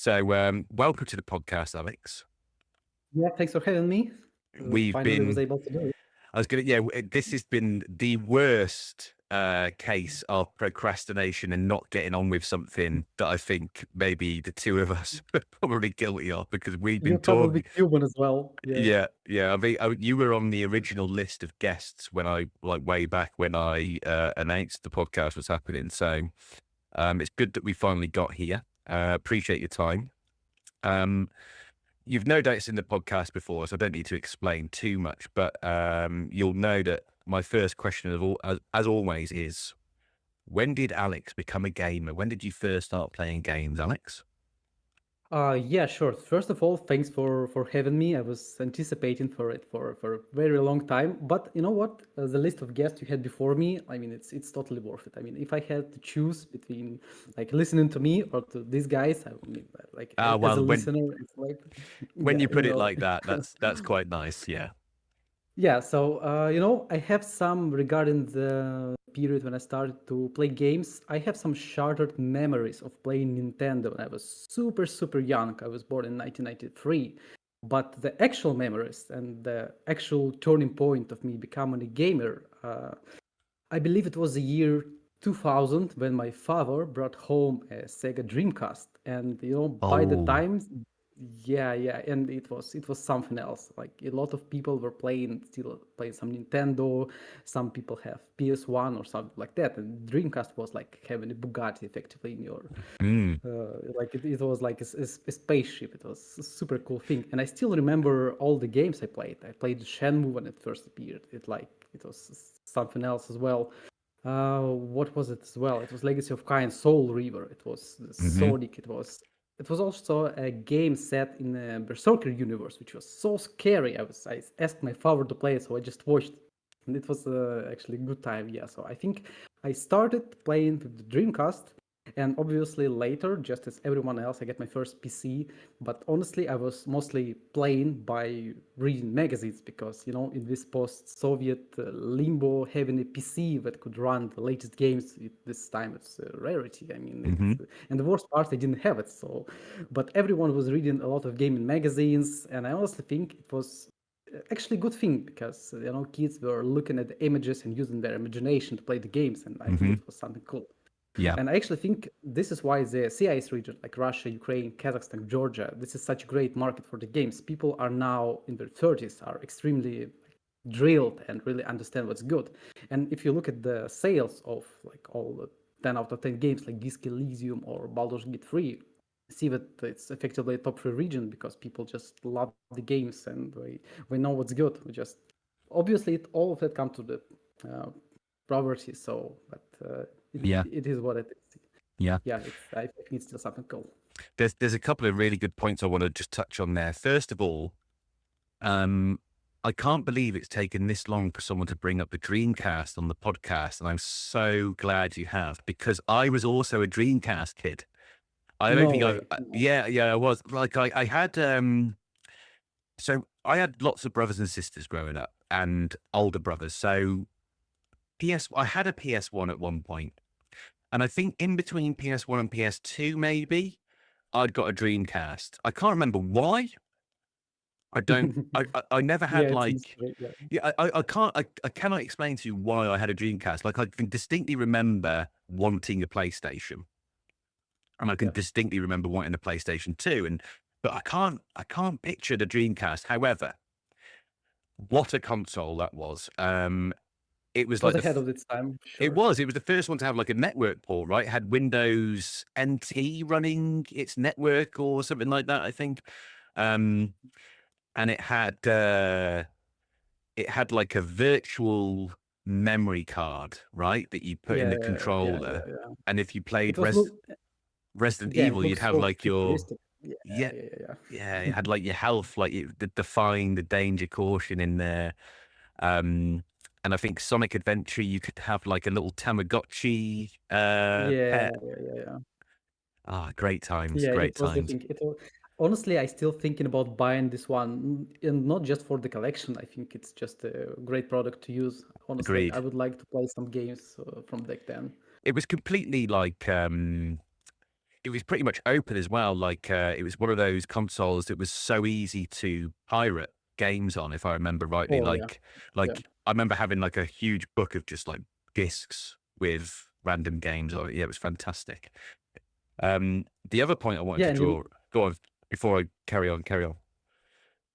So, welcome to the podcast, Alex. Yeah, thanks for having me. We've Finally was been, able to do it. I was going to, this has been the worst case of procrastination and not getting on with something that I think maybe the two of us are probably guilty of because we've You're been probably talking. human as well. Yeah. Yeah. I mean, you were on the original list of guests when way back when I announced the podcast was happening. So, it's good that we finally got here. Appreciate your time. Um, You've no doubt seen the podcast before, so I don't need to explain too much, but you'll know that my first question as always is, when did Alex become a gamer? When did you first start playing games, Alex? Yeah, sure. First of all, thanks for having me. I was anticipating for it for a very long time. But you know what? The list of guests you had before me, I mean, it's totally worth it. I mean, if I had to choose between like listening to me or to these guys, I mean, like Ah, as a well, listener, it's like, when yeah, you put it like that, that's quite nice. Yeah. Yeah, so I have some regarding the period when I started to play games. I have some shattered memories of playing Nintendo when I was super young. I was born in 1993. But the actual memories and the actual turning point of me becoming a gamer, I believe it was the year 2000 when my father brought home a Sega Dreamcast, and by the Oh. time, yeah, and it was something else. Like a lot of people were still playing some Nintendo. Some people have PS1 or something like that, and Dreamcast was like having a Bugatti effectively in your Mm. like it was like a spaceship. It was a super cool thing, and I still remember all the games I played. I played Shenmue when it first appeared. It was something else as well. What was it as well? It was Legacy of Kain, Soul River. It was Hmm. Sonic. It was also a game set in a Berserker universe, which was so scary. I asked my father to play it, so I just watched, and it was actually a good time. Yeah, so I think I started playing with the Dreamcast, and obviously later, just as everyone else, I get my first PC. But honestly, I was mostly playing by reading magazines because, in this post-Soviet limbo, having a PC that could run the latest games this time it's a rarity. I mean, Hmm. and the worst part, I didn't have it. So, but everyone was reading a lot of gaming magazines, and I honestly think it was actually a good thing because kids were looking at the images and using their imagination to play the games, and I think Hmm. it was something cool. Yeah. And I actually think this is why the CIS region, like Russia, Ukraine, Kazakhstan, Georgia, this is such a great market for the games. People are now in their 30s, are extremely drilled and really understand what's good. And if you look at the sales of like all the 10 out of 10 games like Disc Elysium or Baldur's Gate 3, see that it's effectively a top 3 region because people just love the games and we know what's good. We just obviously all of it comes to the uh, poverty. So, but Yeah. it is what it is. Yeah. Yeah, I think it's still something cool. There's a couple of really good points I want to just touch on there. First of all, Um, I can't believe it's taken this long for someone to bring up the Dreamcast on the podcast, and I'm so glad you have because I was also a Dreamcast kid. I don't No think way. No. yeah, I was. Like I had so I had lots of brothers and sisters growing up and older brothers. So I had a PS1 at one point, and I think in between PS1 and PS2 maybe I'd got a Dreamcast. I can't remember why. I don't. I never Yeah, had it's a like. mystery. Yeah. Yeah, I can't. I cannot explain to you why I had a Dreamcast. Like I can distinctly remember wanting a PlayStation, and I can Yeah. distinctly remember wanting a PlayStation 2. But I can't picture the Dreamcast. However, what a console that was. It was It was like ahead of its time, it sure. was. It was the first one to have like a network port, right? It had Windows NT running its network or something like that, I think. Um, and it had like a virtual memory card, right? That you put in Yeah, the controller. yeah. And if you It played was look. Resident Yeah, it Evil, you'd looks have so like futuristic. Yeah, yeah, yeah, yeah. it had like your health, like define the danger caution in there. Um, and I think Sonic Adventure, you could have like a little Tamagotchi Yeah, pet. yeah. Ah, great times, Yeah, great it was the times. thing. Honestly, I still thinking about buying this one, and not just for the collection. I think it's just a great product to use. Honestly, I Agreed. would like to play some games from back then. It was completely like it was pretty much open as well. Like, it was one of those consoles that was so easy to pirate games on, if I remember rightly. Oh yeah, Like, yeah, I remember having like a huge book of just like discs with random games on it. Yeah, it was fantastic. The other point I wanted yeah, to and draw, go on before I carry on, carry on.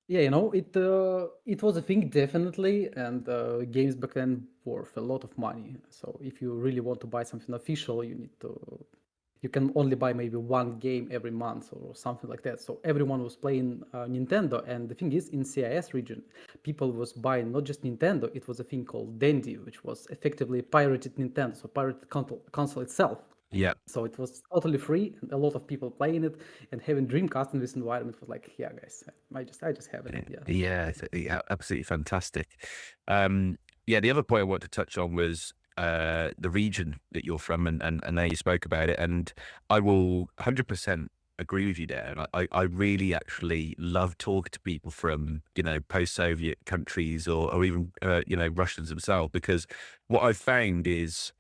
yeah, it was a thing definitely, and games back then worth a lot of money. So if you really want to buy something official, you can only buy maybe one game every month or something like that. So everyone was playing Nintendo, and the thing is, in CIS region, people was buying not just Nintendo. It was a thing called Dandy, which was effectively pirated Nintendo, so pirated console itself. Yeah. So it was totally free, and a lot of people playing it and having Dreamcast in this environment was like, yeah, guys, I just have it. Yeah. Yeah, yeah, absolutely fantastic. Yeah, the other point I want to touch on was the region that you're from, and there you spoke about it, and I will 100% agree with you there. And I really actually love talking to people from post-Soviet countries or even Russians themselves, because what I've found is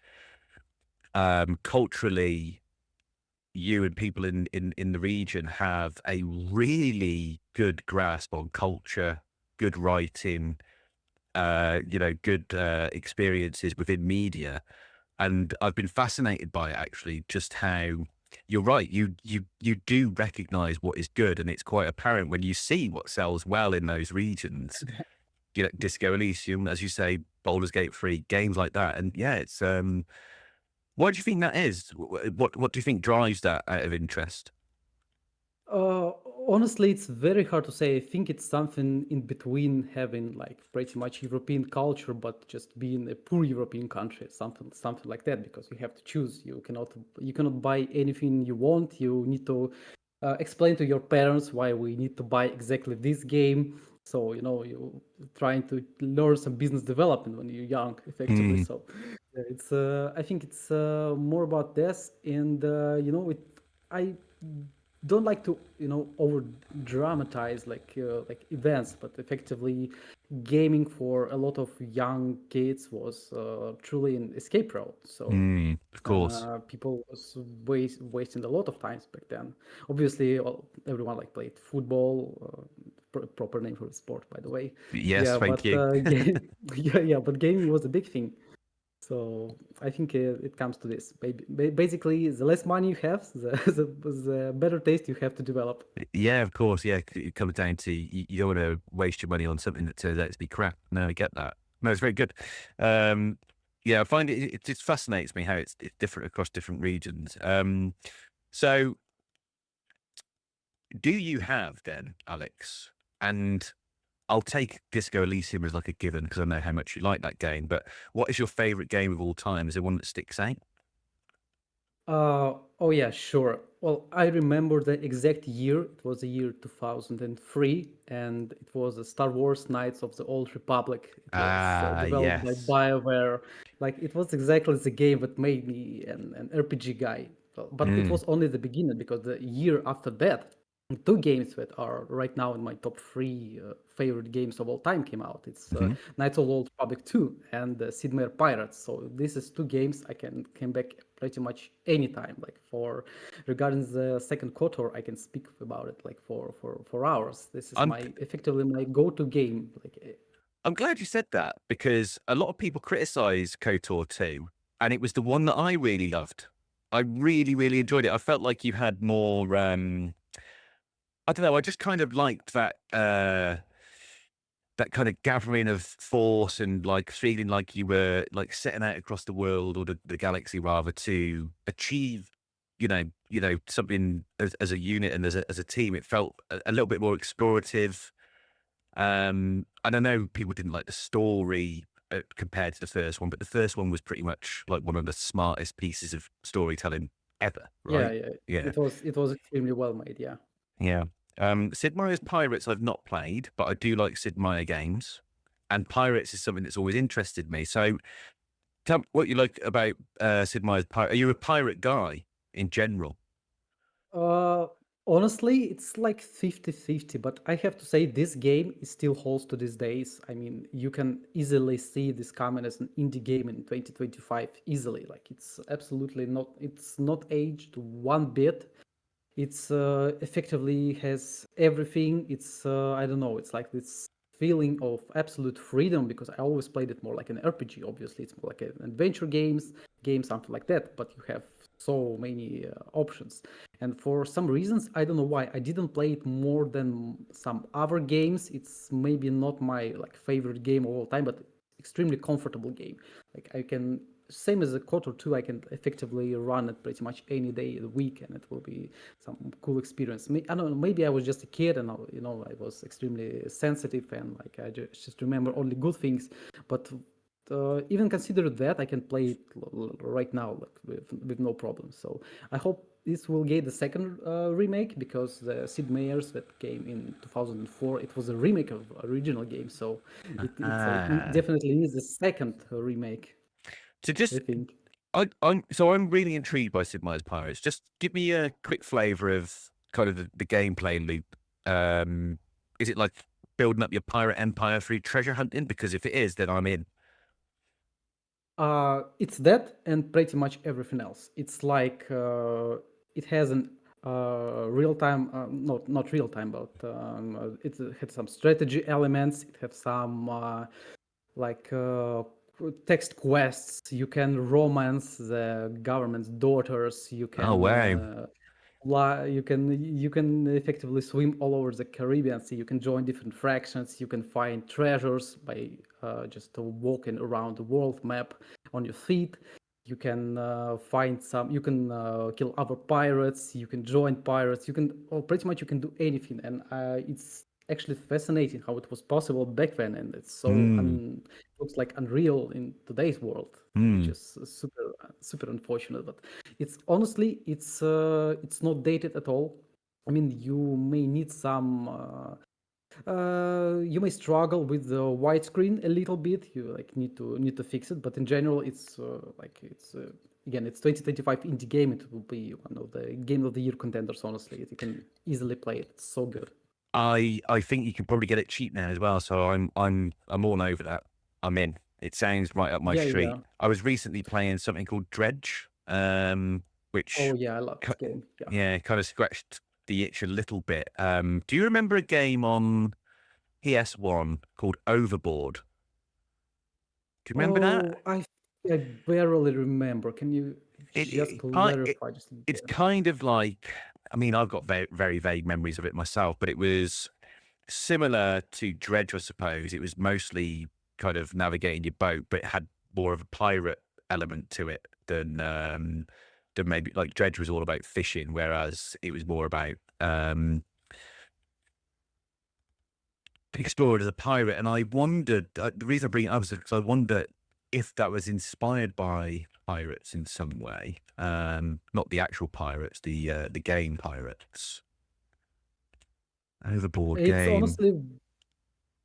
culturally you and people in the region have a really good grasp on culture, good writing, good experiences within media, and I've been fascinated by it actually. Just how you're right, you do recognize what is good, and it's quite apparent when you see what sells well in those regions. Disco Elysium, as you say, Baldur's Gate 3, games like that, and yeah, it's why do you think that is? What do you think drives that out of interest? Uh, Honestly, it's very hard to say. I think it's something in between having like pretty much European culture, but just being a poor European country, something like that. Because you have to choose. You cannot buy anything you want. You need to explain to your parents why we need to buy exactly this game. So you trying to learn some business development when you're young, effectively. Mm, So it's I think it's more about this, and I don't like to over dramatize like events, but effectively gaming for a lot of young kids was truly an escape route. So of course. people was wasting a lot of times back then. Obviously, everyone like played football, proper name for the sport, by the way. Yes, Yeah, thank but you. yeah, but gaming was a big thing. So I think it comes to this. Basically, the less money you have, the better taste you have to develop. Yeah, of course. Yeah, it comes down to you don't want to waste your money on something that turns out to be crap. No, I get that. No, it's very good. Um, yeah, I find it just fascinates me how it's different across different regions. So do you have then, Alex? And I'll take Disco Elysium as like a given because I know how much you like that game. But what is your favorite game of all time? Is there one that sticks out? Oh yeah, sure. Well, I remember the exact year. It was the year 2003, and it was a Star Wars Knights of the Old Republic. It was Ah, developed by yes. BioWare. Like it was exactly the game that made me an RPG guy. But it Mm, was only the beginning because the year after that, two games that are right now in my top three favorite games of all time came out. It's mhm. Knights of the Old Republic 2 and Sid Meier Pirates. So this is two games I can come back pretty much anytime. Like for regarding the second KOTOR, I can speak about it like for hours. This is I'm my effectively my go-to game. Like I'm glad you said that because a lot of people criticize KOTOR 2, and it was the one that I really loved. I really, really enjoyed it. I felt like you had more, I don't know, I just kind of liked that kind of gathering of force and like feeling like you were like setting out across the world or the galaxy rather to achieve, something as a unit and as a team. It felt a little bit more explorative. And I know people didn't like the story compared to the first one, but the first one was pretty much like one of the smartest pieces of storytelling ever, yeah, right? yeah, Yeah, it was extremely well made. Yeah. yeah. Sid Meier's Pirates I've not played, but I do like Sid Meier games, and Pirates is something that's always interested me. So tell me what you like about Sid Meier's Pirate. Are you a pirate guy in general? Honestly, it's like 50-50, but I have to say this game is still holds to these days. I mean, you can easily see this coming as an indie game in 2025 easily. Like it's absolutely not, it's not aged one bit. It's effectively has everything. It's I don't know. It's like this feeling of absolute freedom because I always played it more like an RPG. Obviously, it's more like an adventure game, something like that. But you have so many options, and for some reasons, I don't know why I didn't play it more than some other games. It's maybe not my like favorite game of all time, but extremely comfortable game. Like I can same as a KOTOR 2, I can effectively run it pretty much any day of the week, and it will be some cool experience. I don't know, maybe I was just a kid, and I was extremely sensitive, and like I just remember only good things. But even consider that, I can play it right now like, with no problem. So I hope this will get the second remake because the Sid Meier's that came in 2004, it was a remake of original game, so it Ah, definitely needs a second remake. so I just think. I'm really intrigued by Sid Meier's Pirates. Just give me a quick flavour of kind of the gameplay loop. Is it like building up your pirate empire through treasure hunting? Because if it is, then I'm in. It's that and pretty much everything else. It's like it has an real time, not real time, but it had some strategy elements. It has some like text quests. You can romance the government's daughters. You Oh can wow. you can effectively swim all over the Caribbean Sea. You can join different fractions. You can find treasures by just walking around the world map on your feet. You can find some. You can kill other pirates. You can join pirates. You can, oh, pretty much you can do anything, and it's actually fascinating how it was possible back then, and it's so Hmm. looks like unreal in today's world, which Hmm. is super unfortunate. But it's honestly it's not dated at all. I mean, you may need some you may struggle with the widescreen a little bit. You like need to fix it, but in general, it's like it's again, it's 2025 indie game. It will be one of the game of the year contenders. Honestly, you can easily play it. It's so good. I think you can probably get it cheap now as well. So I'm all over that. I'm in. It sounds right up my Yeah, street. yeah. I was recently playing something called Dredge, Oh which yeah, I love this ki- game. Yeah. yeah, kind of scratched the itch a little bit. Do you remember a game on PS1 called Overboard? Do you remember that? Oh, I barely remember. Can you just clarify just a It's bit? kind of like, I mean, I've got very, very vague memories of it myself, but it was similar to Dredge, I suppose. It was mostly kind of navigating your boat, but it had more of a pirate element to it than maybe like Dredge was all about fishing, whereas it was more about explored as a pirate. And I wondered, the reason I bring it up is because I wonder if that was inspired by pirates in some way. Not the actual pirates, the game pirates. Overboard It's game. honestly,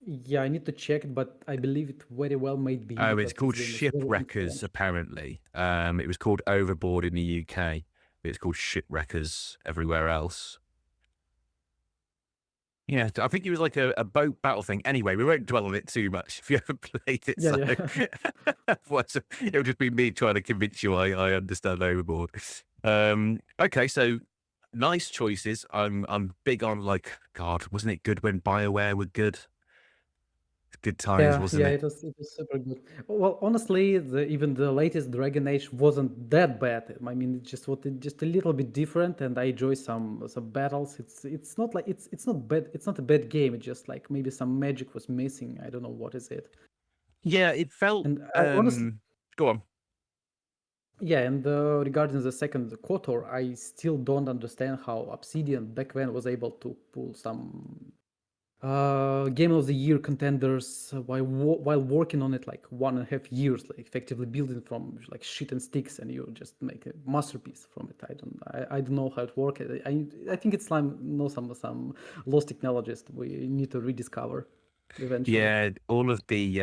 yeah, I need to check it, but I believe it very well might be Oh, it's because this called game is very Shipwreckers, influential. apparently. It was called Overboard in the UK. But it's called Shipwreckers everywhere else. Yeah, I think it was like a boat battle thing. Anyway, we won't dwell on it too much if you haven't played it. Yeah, So yeah. otherwise it'll just be me trying to convince you I understand Overboard. Okay, so nice choices. I'm big on like God. Wasn't it good when BioWare were good? Good times, Yeah, wasn't yeah, it? it was super good. Well, honestly, even the latest Dragon Age wasn't that bad. I mean, it just what it just a little bit different, and I enjoy some battles. It's not like it's not bad. It's not a bad game. It's just like maybe some magic was missing. I don't know what is it. Yeah, it felt. And I honestly, Go on. yeah, and regarding the second KOTOR, I still don't understand how Obsidian back then was able to pull some game of the year contenders while working on it like 1.5 years, like effectively building from like shit and sticks, and you just make a masterpiece from it. I don't know how it works. I think it's like no some lost technologies we need to rediscover eventually. Yeah, all of the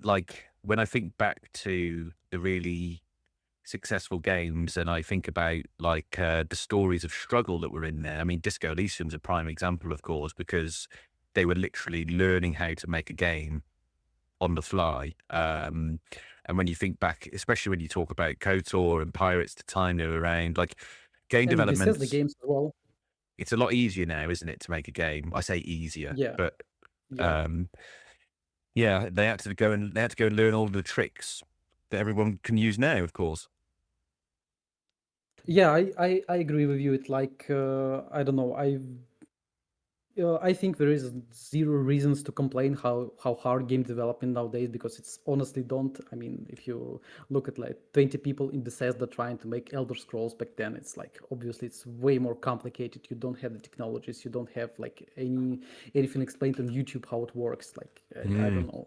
like when I think back to the really successful games, and I think about like the stories of struggle that were in there. I mean, Disco Elysium's a prime example, of course, because they were literally learning how to make a game on the fly. And when you think back, especially when you talk about KOTOR and Pirates, the time they were around, like game And Bethesda development, games as well. it's a lot easier now, isn't it, to make a game? I say easier, Yeah, but yeah. um, yeah, they had to go and learn all the tricks that everyone can use now, of course. Yeah, I agree with you. It's like I don't know. I think there is zero reasons to complain how hard game development nowadays, because it's honestly don't. I mean, if you look at like 20 people in Bethesda trying to make Elder Scrolls back then, it's like obviously it's way more complicated. You don't have the technologies. You don't have like anything explained on YouTube how it works. Like I Mm, don't know.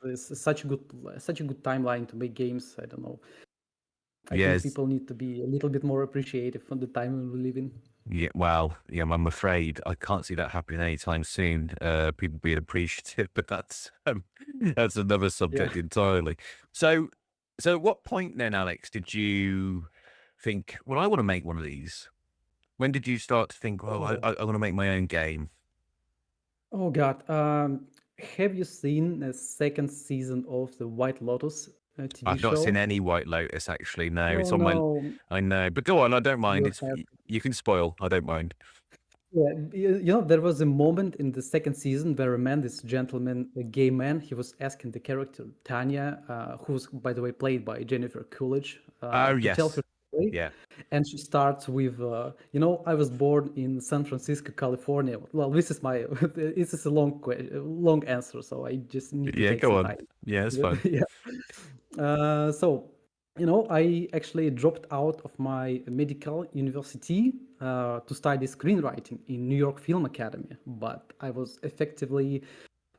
There's such a good timeline to make games. I don't know. I think yes. people need to be a little bit more appreciative on the time we live in. Yeah, well, yeah, I'm afraid I can't see that happening anytime soon. People being appreciative, but that's another Yeah. subject entirely. So, so at what point then, Alex, did you think, well, I want to make one of these? When did you start to think, well, Oh. I want to make my own game? Oh God. Have you seen the second season of the White Lotus TV I've not seen show? any White Lotus actually. No, Oh it's on my. no, I know, but go on. I don't mind. you It's have. you can spoil. I don't mind. Yeah, there was a moment in the second season where a man, this gentleman, a gay man, he was asking the character Tanya, who's by the way played by Jennifer Coolidge, Oh to tell her yes, story, yeah, and she starts with, I was born in San Francisco, California. Well, this is my, this is a long answer, so I just need to yeah. take Go some on. time. Yeah, it's fun. Yeah. So, I actually dropped out of my medical university to study screenwriting in New York Film Academy, but I was effectively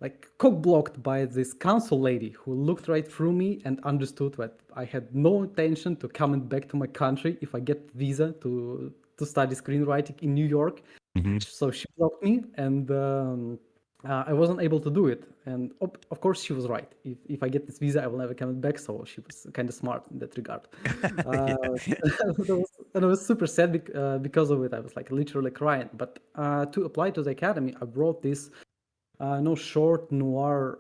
like cock blocked by this council lady who looked right through me and understood that I had no intention to coming back to my country if I get visa to study screenwriting in New York. Hmm. So she blocked me, and I wasn't able to do it. And of course, she was right. If I get this visa, I will never come back. So she was kind of smart in that regard. Uh, Yeah. and I was super sad because of it. I was like literally crying. But to apply to the academy, I wrote this no short noir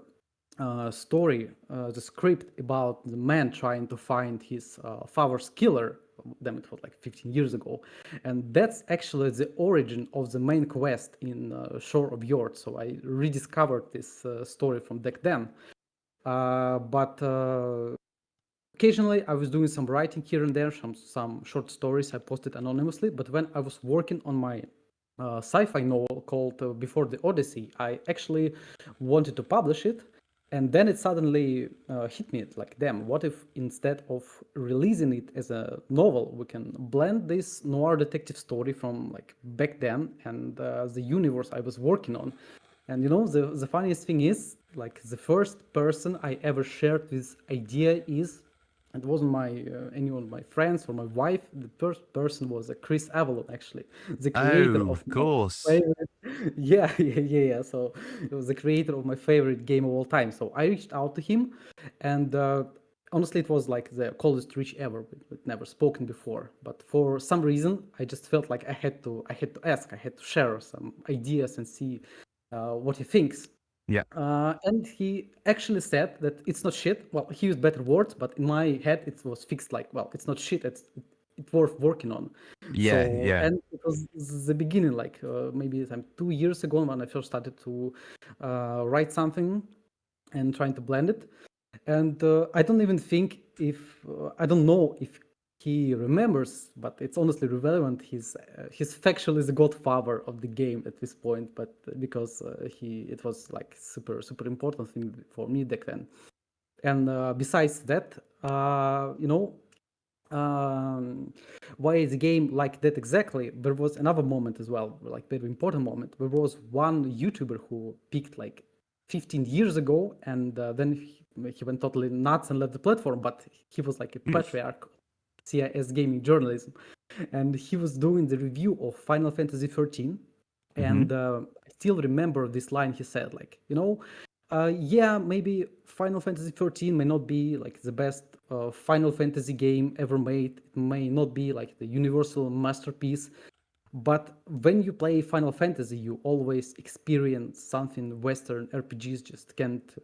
story, the script about the man trying to find his father's killer. Then it was like 15 years ago, and that's actually the origin of the main quest in Shore of Jord. So I rediscovered this story from back then. But occasionally I was doing some writing here and there, some short stories I posted anonymously. But when I was working on my sci-fi novel called Before the Odyssey, I actually wanted to publish it, and then it suddenly hit me like, damn, what if instead of releasing it as a novel, we can blend this noir detective story from like back then and the universe I was working on. And the funniest thing is, like, the first person I ever shared this idea is, it wasn't anyone of my friends or my wife. The first person was Chris Avalon, actually, the creator Oh, of of my course. favorite. Yeah, yeah. So it was the creator of my favorite game of all time. So I reached out to him, and honestly, it was like the coldest reach ever. We'd never spoken before, but for some reason, I just felt like I had to ask, I had to share some ideas and see what he thinks. Yeah, And he actually said that it's not shit. Well, he used better words, but in my head it was fixed like, well, it's not shit. It's worth working on. yeah, So, yeah. and it was the beginning, like maybe some 2 years ago when I first started to write something and trying to blend it. And I don't even think if I don't know if he remembers, but it's honestly irrelevant. His factual is the godfather of the game at this point, but because it was like super important thing for me back then. And besides that, um, why is the game like that exactly? There was another moment as well, like very important moment. There was one YouTuber who peaked like 15 years ago, and then he went totally nuts and left the platform. But he was like a patriarch of CIS gaming journalism, and he was doing the review of Final Fantasy 13. Hmm. And I still remember this line he said, like, Yeah, maybe Final Fantasy 13 may not be like the best Final Fantasy game ever made. It may not be like the universal masterpiece, but when you play Final Fantasy, you always experience something Western RPGs just can't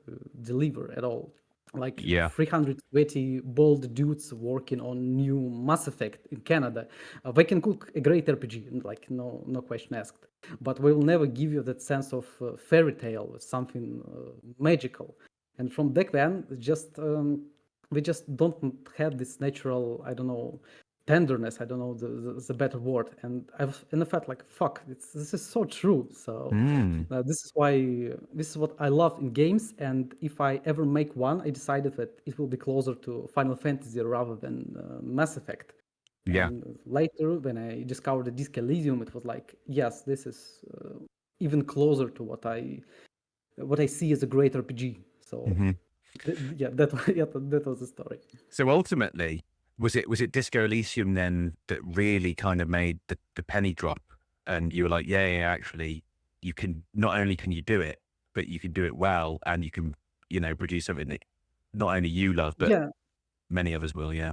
deliver at all. Like Yeah. 320 bold dudes working on new Mass Effect in Canada, they can cook a great RPG, like no question asked. But we will never give you that sense of fairy tale, something magical. And from back then, just we just don't have this natural, I don't know, tenderness. I don't know the better word. And I felt like fuck, this is so true. So Mm. this is why this is what I love in games. And if I ever make one, I decided that it will be closer to Final Fantasy rather than Mass Effect. Yeah. And later, when I discovered the Disc Elysium, it was like, yes, this is even closer to what I see as a great RPG. So Hmm. yeah, that yeah, that was the story. So ultimately, was it Disco Elysium then that really kind of made the penny drop, and you were like, yeah, yeah, actually, you can not only can you do it, but you can do it well, and you can produce something that not only you love, but Yeah, many others will. Yeah.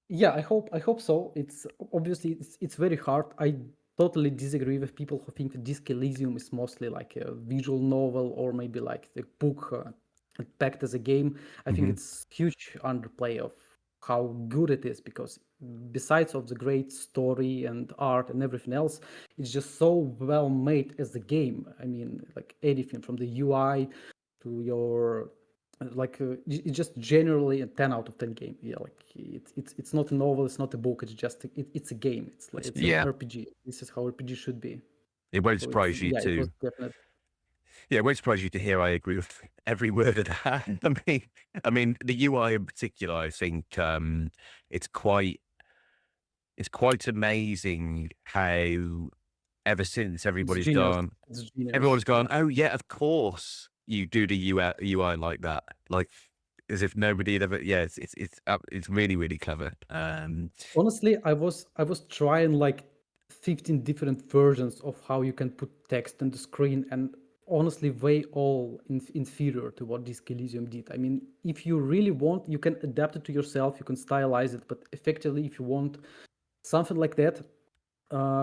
yeah, I hope so. It's obviously it's very hard. I totally disagree with people who think that Disc Elysium is mostly like a visual novel or maybe like the book packed as a game. I think Hmm. it's huge underplay of how good it is, because besides of the great story and art and everything else, it's just so well made as a game. I mean, like anything from the UI to your it's just generally a 10 out of 10 game. Yeah, like it's not a novel, it's not a book, it's a game. It's an Yeah. RPG. This is how RPG should be. It won't So it's surprise you yeah, it was to definitely. Yeah, it won't surprise you to hear I agree with every word of that. I mean, the UI in particular, I think it's quite it's quite amazing how ever since It's everybody's genius. gone, It's genius. everyone's gone, Yeah. oh yeah, of course you do the UI like that, like as if nobody had ever. Yeah, it's really really clever. Honestly, I was trying like 15 different versions of how you can put text on the screen, and honestly, way all inferior to what Disc Elysium did. I mean, if you really want, you can adapt it to yourself, you can stylize it, but effectively, if you want something like that,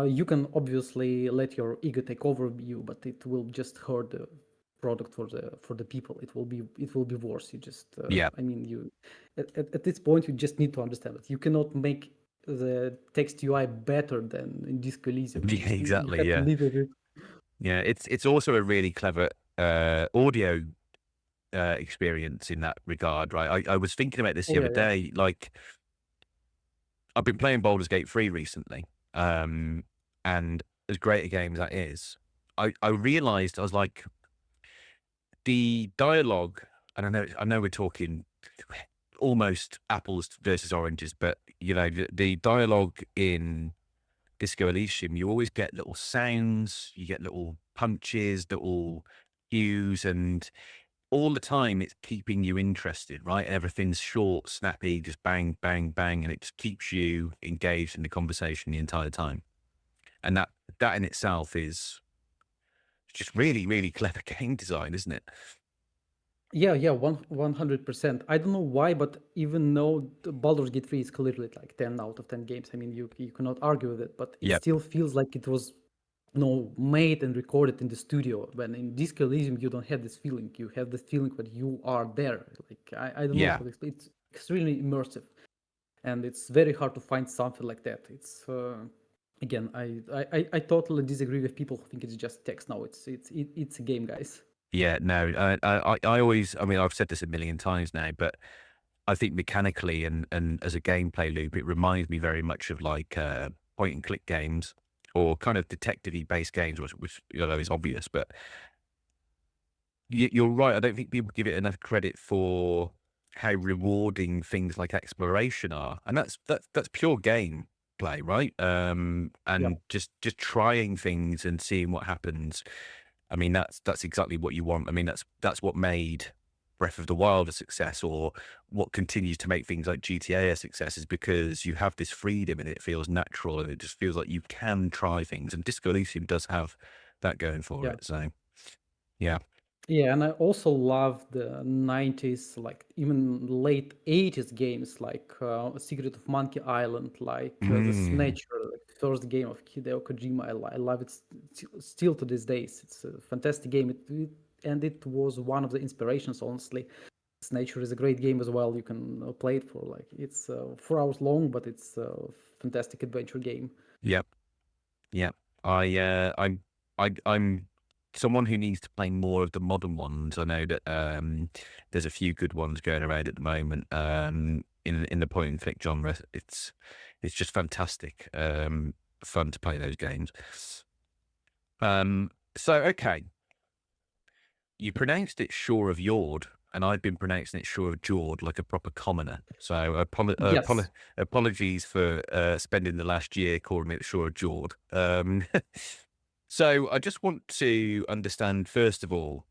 you can obviously let your ego take over you, but it will just hurt the product for the people. It will be worse. You just Yeah, I mean, you at this point you just need to understand that you cannot make the text UI better than in Disco Elysium. yeah, You exactly. have to Yeah, live with it. yeah. It's also a really clever audio experience in that regard, right? I was thinking about this Oh the yeah, other yeah. day. Like, I've been playing Baldur's Gate 3 recently, and as great a game as that is, I realized I was like, the dialogue, and I know we're talking almost apples versus oranges, but the dialogue in Disco Elysium, you always get little sounds, you get little punches, little cues, and all the time it's keeping you interested, right? Everything's short, snappy, just bang, bang, bang, and it just keeps you engaged in the conversation the entire time. And that in itself is just really, really clever game design, isn't it? Yeah, yeah, 100%. I don't know why, but even though the Baldur's Gate 3 is clearly like 10 out of 10 games, I mean, you cannot argue with it, but it Yep. still feels like it was, made and recorded in the studio. When in Disco Elysium, you don't have this feeling. You have this feeling that you are there. Like, I don't know Yeah. how to explain. It's extremely immersive, and it's very hard to find something like that. It's again, I totally disagree with people who think it's just text. No, it's a game, guys. Yeah. No, I always, I mean, I've said this a million times now, but I think mechanically and as a gameplay loop, it reminds me very much of like point and click games or kind of detective based games, which is obvious, but you're right. I don't think people give it enough credit for how rewarding things like exploration are, and that's pure game play, right? Yeah, And just trying things and seeing what happens. I mean, that's exactly what you want. I mean, that's what made Breath of the Wild a success, or what continues to make things like GTA a success, is because you have this freedom and it feels natural and it just feels like you can try things. And Disco Elysium does have that going for yeah. it. So yeah. Yeah, and I also love the 90s, like even late 80s games like Secret of Monkey Island, like The Mm, Snatcher, like first game of Hideo Kojima. I love it still to these days. It's a fantastic game. And it was one of the inspirations, honestly. Snatcher is a great game as well. You can play it for like, it's 4 hours long, but it's a fantastic adventure game. yep, yep. I'm someone who needs to play more of the modern ones. I know that there's a few good ones going around at the moment. In the point and click genre, it's just fantastic. Fun to play those games. So okay, you pronounced it Shore of Jord, and I've been pronouncing it Shore of Jord like a proper commoner. So Yes. apologies for spending the last year calling it Shore of Jord. So I just want to understand, first of all,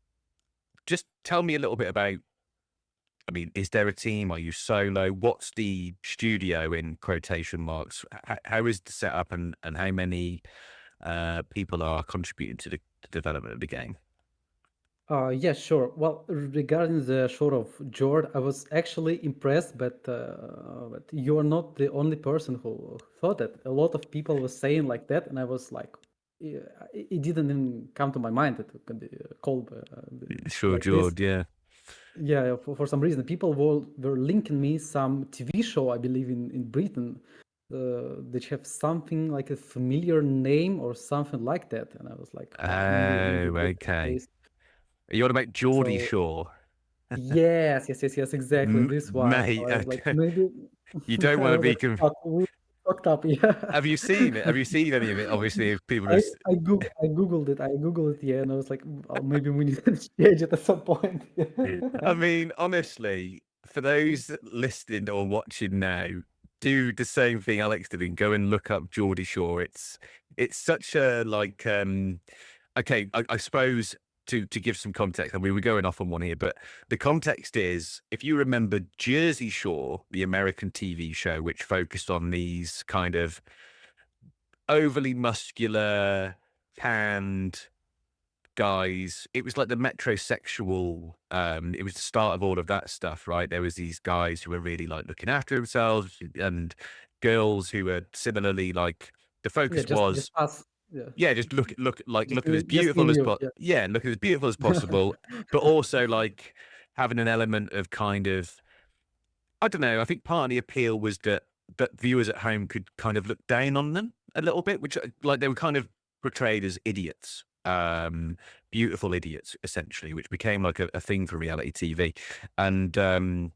just tell me a little bit about, I mean, is there a team? Are you solo? What's the studio in quotation marks? How is the setup, and how many people are contributing to the development of the game? Yeah, sure. Well, regarding the shore of Jord, I was actually impressed, but you are not the only person who thought that. A lot of people were saying like that, and I was like, yeah, it didn't even come to my mind that it could be called Shore of like this. Jord, yeah. Yeah, for some reason, people were linking me some TV show, I believe in Britain, that have something like a familiar name or something like that, and I was like, wow, maybe Oh, this is the okay. case. Are you on about Geordie So Shore? yes, yes, yes, yes, exactly this one. So Mate, I was like, maybe you don't I want to was be. like, fuck, we fucked up. Yeah. Have you seen it? Have you seen any of it? Obviously, if people I are. I googled it, yeah, and I was like, oh, maybe we need to change it at some point. I mean, honestly, for those listening or watching now, do the same thing Alex did and go and look up Geordie Shore. It's such a like okay, I suppose to give some context, I mean we're going off on one here, but the context is if you remember Jersey Shore, the American TV show, which focused on these kind of overly muscular, tanned guys. It was like the metrosexual. It was the start of all of that stuff, right? There was these guys who were really like looking after themselves, and girls who were similarly like the Yeah, focus just was, us. Yeah, yeah, just look at as just me beautiful and as you. Yeah. yeah, and look as beautiful as possible, but also like having an element of kind of, I don't know. I think part of the appeal was that viewers at home could kind of look down on them a little bit, which like they were kind of portrayed as idiots, beautiful idiots, essentially, which became like a thing for reality TV, and and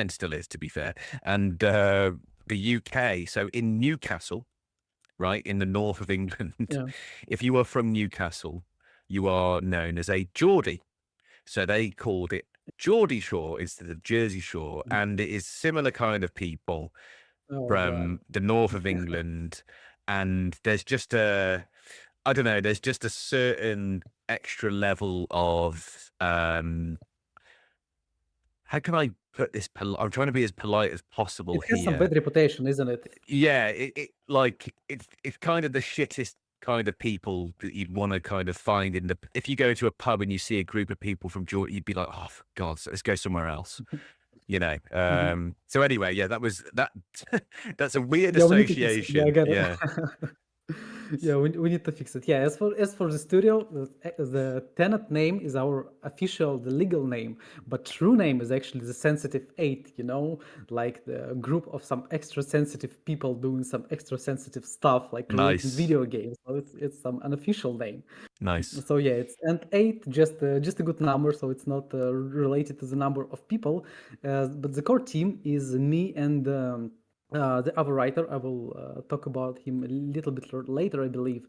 still is, to be fair. And the UK, so in Newcastle, right in the north of England, Yeah. if you are from Newcastle, you are known as a Geordie. So they called it Geordie Shore instead of Jersey Shore, Mhm. and it is similar kind of people Oh God. from the north of England, and there's just a, I don't know, there's just a certain extra level of how can I put this? I'm trying to be as polite as possible It has some here. bad reputation, isn't it? Yeah, it like it's kind of the shittest kind of people that you'd want to kind of find in the. If you go to a pub and you see a group of people from Georgia, you'd be like, oh, for God's sake, let's go somewhere else. You know. Mhm. So anyway, yeah, that was that. That's a weird Yeah, we need to fix it. Yeah, I association. get Yeah, it. Yeah, we need to fix it. Yeah, as for the studio, the tenant name is our official, the legal name, but true name is actually the Sensitive Eight. Like the group of some extra sensitive people doing some extra sensitive stuff, like creating nice, video games. So it's some unofficial name. nice. So yeah, it's and eight, just a good number, so it's not related to the number of people. But the core team is me and the other writer. I will talk about him a little bit later, I believe.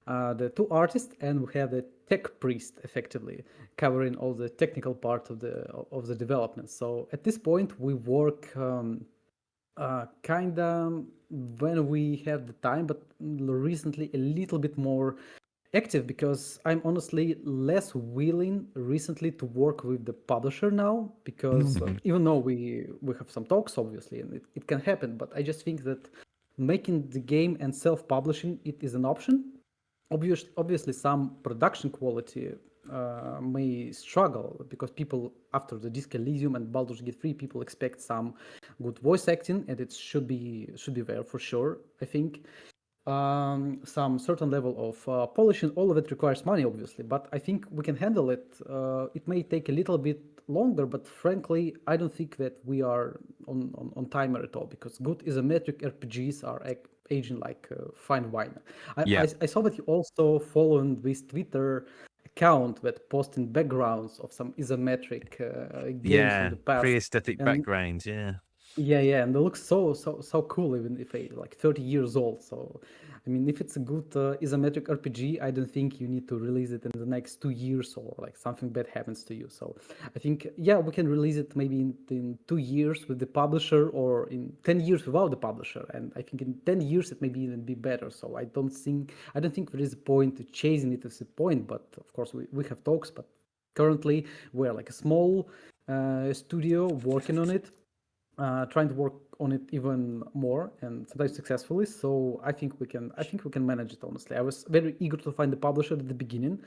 The two artists, and we have the tech priest, effectively covering all the technical part of the development. So at this point, we work kinda when we have the time, but recently a little bit more active because I'm honestly less willing recently to work with the publisher now because Mhm. even though we have some talks obviously and it can happen, but I just think that making the game and self-publishing it is an option. Obviously some production quality may struggle because people after the Disco Elysium and Baldur's Gate 3, people expect some good voice acting, and it should be there for sure. I think some certain level of polishing. All of it requires money, obviously, but I think we can handle it. It may take a little bit longer, but frankly, I don't think that we are on timer at all because good isometric RPGs are aging like fine wine. Yeah. I saw that you also followed this Twitter account that posting backgrounds of some isometric games from Yeah. the past, Pre-aesthetic and backgrounds. Yeah. yeah, and they look so cool, even if they like 30 years old. So, I mean, if it's a good isometric RPG, I don't think you need to release it in the next 2 years or like something bad happens to you. So, I think yeah, we can release it maybe in 2 years with the publisher, or in 10 years without the publisher. And I think in 10 years it may be even be better. So I don't think there is a point to chasing it as a point. But of course, we have talks. But currently, we're like a small studio working on it, trying to work on it even more and sometimes successfully. So I think we can manage it, honestly. I was very eager to find the publisher at the beginning.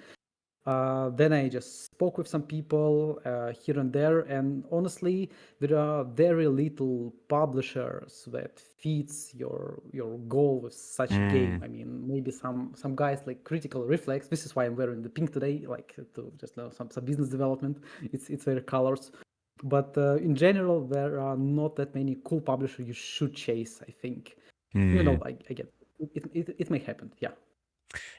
Then I just spoke with some people here and there, and honestly, there are very little publishers that fits your goal with such a game. Mm. I mean, maybe some guys like Critical Reflex. This is why I'm wearing the pink today, like to just know some business development. It's their colors. But in general, there are not that many cool publishers you should chase, I think. Even though Mm. I get it may happen. Yeah.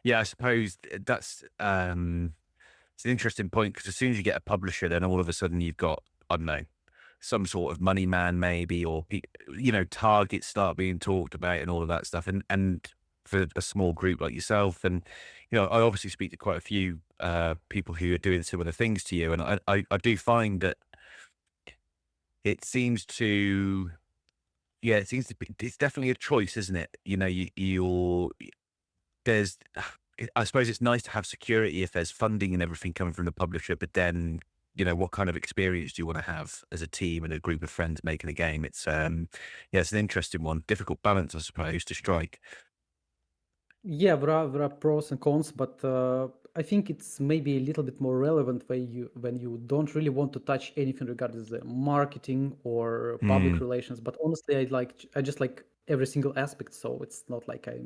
Yeah, I suppose that's it's an interesting point because as soon as you get a publisher, then all of a sudden you've got, I don't know, some sort of money man maybe, or targets start being talked about and all of that stuff. And for a small group like yourself, and I obviously speak to quite a few people who are doing similar things to you, and I do find that it seems to yeah, it seems to be it's definitely a choice, isn't it? There's I suppose it's nice to have security if there's funding and everything coming from the publisher, but then, what kind of experience do you want to have as a team and a group of friends making a game? Yeah, it's an interesting one. Difficult balance, I suppose, to strike. Yeah, there are pros and cons, but I think it's maybe a little bit more relevant when you don't really want to touch anything regarding the marketing or public Mm, relations. But honestly, I just like every single aspect, so it's not like I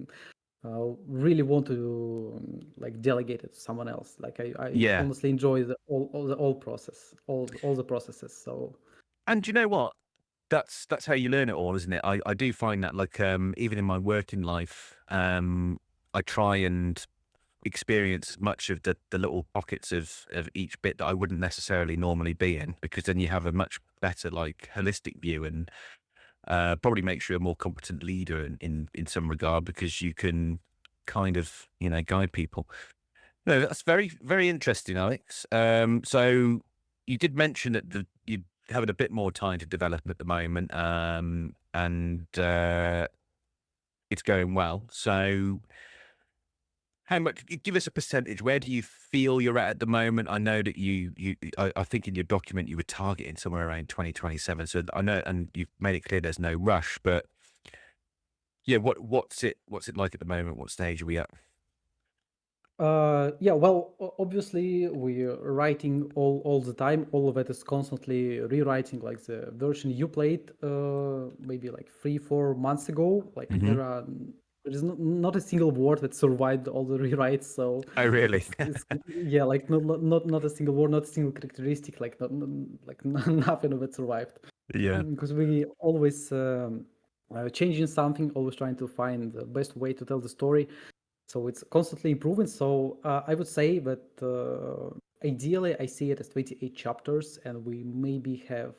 really want to like delegate it to someone else. Like I yeah. honestly enjoy all process, all the processes. So And do you know what? That's how you learn it all, isn't it? I do find that like even in my working life, I try and experience much of the little pockets of each bit that I wouldn't necessarily normally be in, because then you have a much better like holistic view, and probably makes you a more competent leader in some regard, because you can kind of guide people. No, that's very very interesting, Alex. So you did mention that you having a bit more time to develop at the moment, and it's going well. So how much? Give us a percentage. Where do you feel you're at the moment? I know that I think in your document you were targeting somewhere around 2027. So I know, and you've made it clear there's no rush. But yeah, what's it like at the moment? What stage are we at? yeah, well, obviously we're writing all the time. All of it is constantly rewriting. Like the version you played, maybe like 3 4 months ago. Like Hmm. there is not a single word that survived all the rewrites. So Oh, really? it's yeah, like not a single word, not a single characteristic. Like like nothing of it survived. Yeah. Because we always changing something, always trying to find the best way to tell the story, so it's constantly improving. So I would say that ideally I see it as 28 chapters, and we maybe have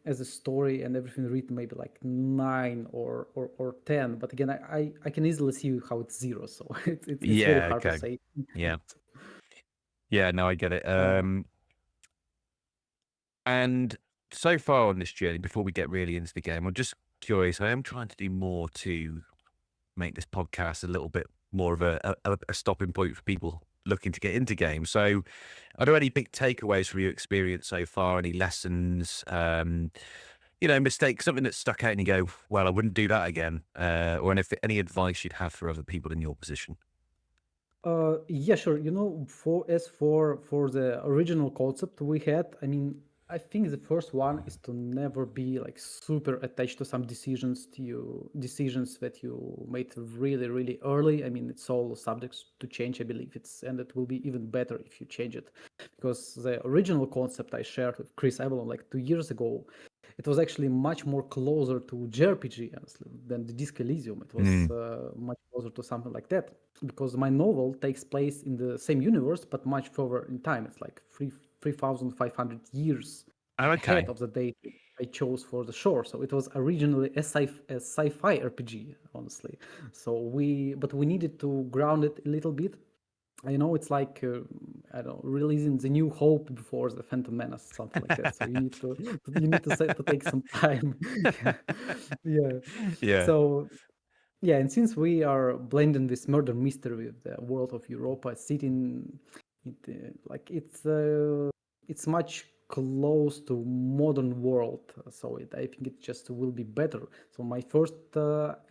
as a story and everything written maybe like 9 or 10. But again, I can easily see how it's zero. So it's very Yeah. hard to Okay. say. Yeah. Yeah. No, I get it. Uh, And so far on this journey, before we get really into the game, I'm just curious. I am trying to do more to make this podcast a little bit more of a stopping point for people looking to get into games. So, are there any big takeaways from your experience so far? Any lessons? Mistakes, something that stuck out and you go, "Well, I wouldn't do that again," or any advice you'd have for other people in your position? Yeah, sure. For the original concept we had, I mean, I think the first one is to never be like super attached to some decisions that you made really, really early. I mean, it's all subject to change, I believe and it will be even better if you change it, because the original concept I shared with Chris Avalon like 2 years ago, it was actually much more closer to JRPG, honestly, than the Disco Elysium. It was Mm. much closer to something like that, because my novel takes place in the same universe, but much further in time. It's like 3,500 years Oh, ahead okay. of the date I chose for the shore. So it was originally a sci-fi RPG, honestly. But we needed to ground it a little bit. I know it's like I don't know, releasing the New Hope before the Phantom Menace, something like that. So you need to take some time. Yeah. Yeah. Yeah. So yeah, and since we are blending this murder mystery with the world of Europa, sitting, like it's much close to modern world. So I think it just will be better. So my first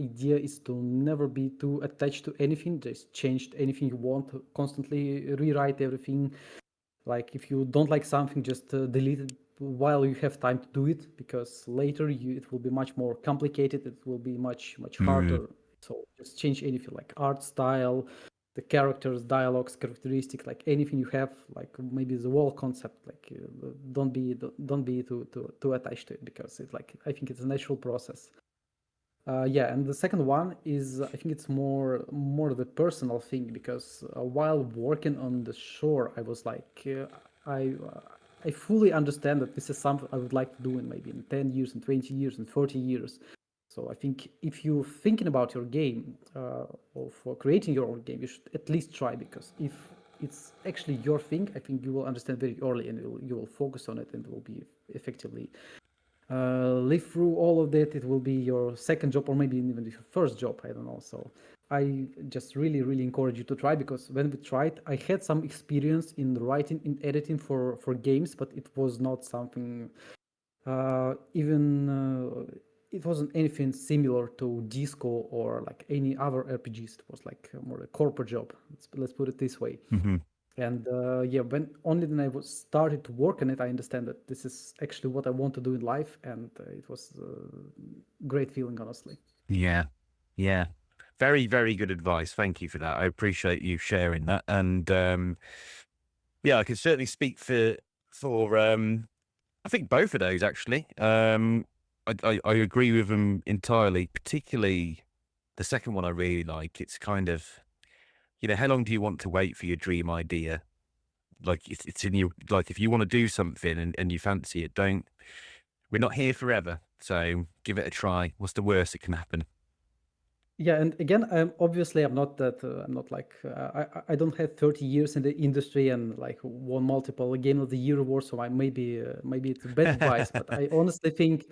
idea is to never be too attached to anything. Just change anything you want, constantly rewrite everything. Like if you don't like something, just delete it while you have time to do it, because later it will be much more complicated. It will be much Mm. harder. So just change anything like art style, the characters, dialogues, characteristics, like anything you have, like maybe the wall concept. Like don't be too attached to it, because it's like I think it's a natural process. Yeah, and the second one is I think it's more the personal thing, because while working on the shore, I was like I fully understand that this is something I would like to do in maybe in 10 years, in 20 years, in 40 years. So I think if you're thinking about your game or for creating your own game, you should at least try, because if it's actually your thing, I think you will understand very early, and you will focus on it, and it will be effectively live through all of that. It will be your second job, or maybe even your first job, I don't know. So I just really encourage you to try, because when we tried, I had some experience in writing, in editing for games, but it was not something even it wasn't anything similar to Disco or like any other RPGs. It was like more a corporate job, let's put it this way. Hmm. And yeah, when only then I was started to work on it, I understand that this is actually what I want to do in life, and it was a great feeling, honestly. Yeah. Yeah. Very, very good advice. Thank you for that. I appreciate you sharing that. And yeah, I can certainly speak for I think both of those actually. I agree with them entirely, particularly the second one I really like. It's kind of, how long do you want to wait for your dream idea? Like it's in you, like if you want to do something and you fancy it, we're not here forever. So give it a try. What's the worst that can happen? Yeah, and again, I'm not that I'm not like I don't have 30 years in the industry and like won multiple Game of the Year awards, so maybe it's bad advice, but I honestly think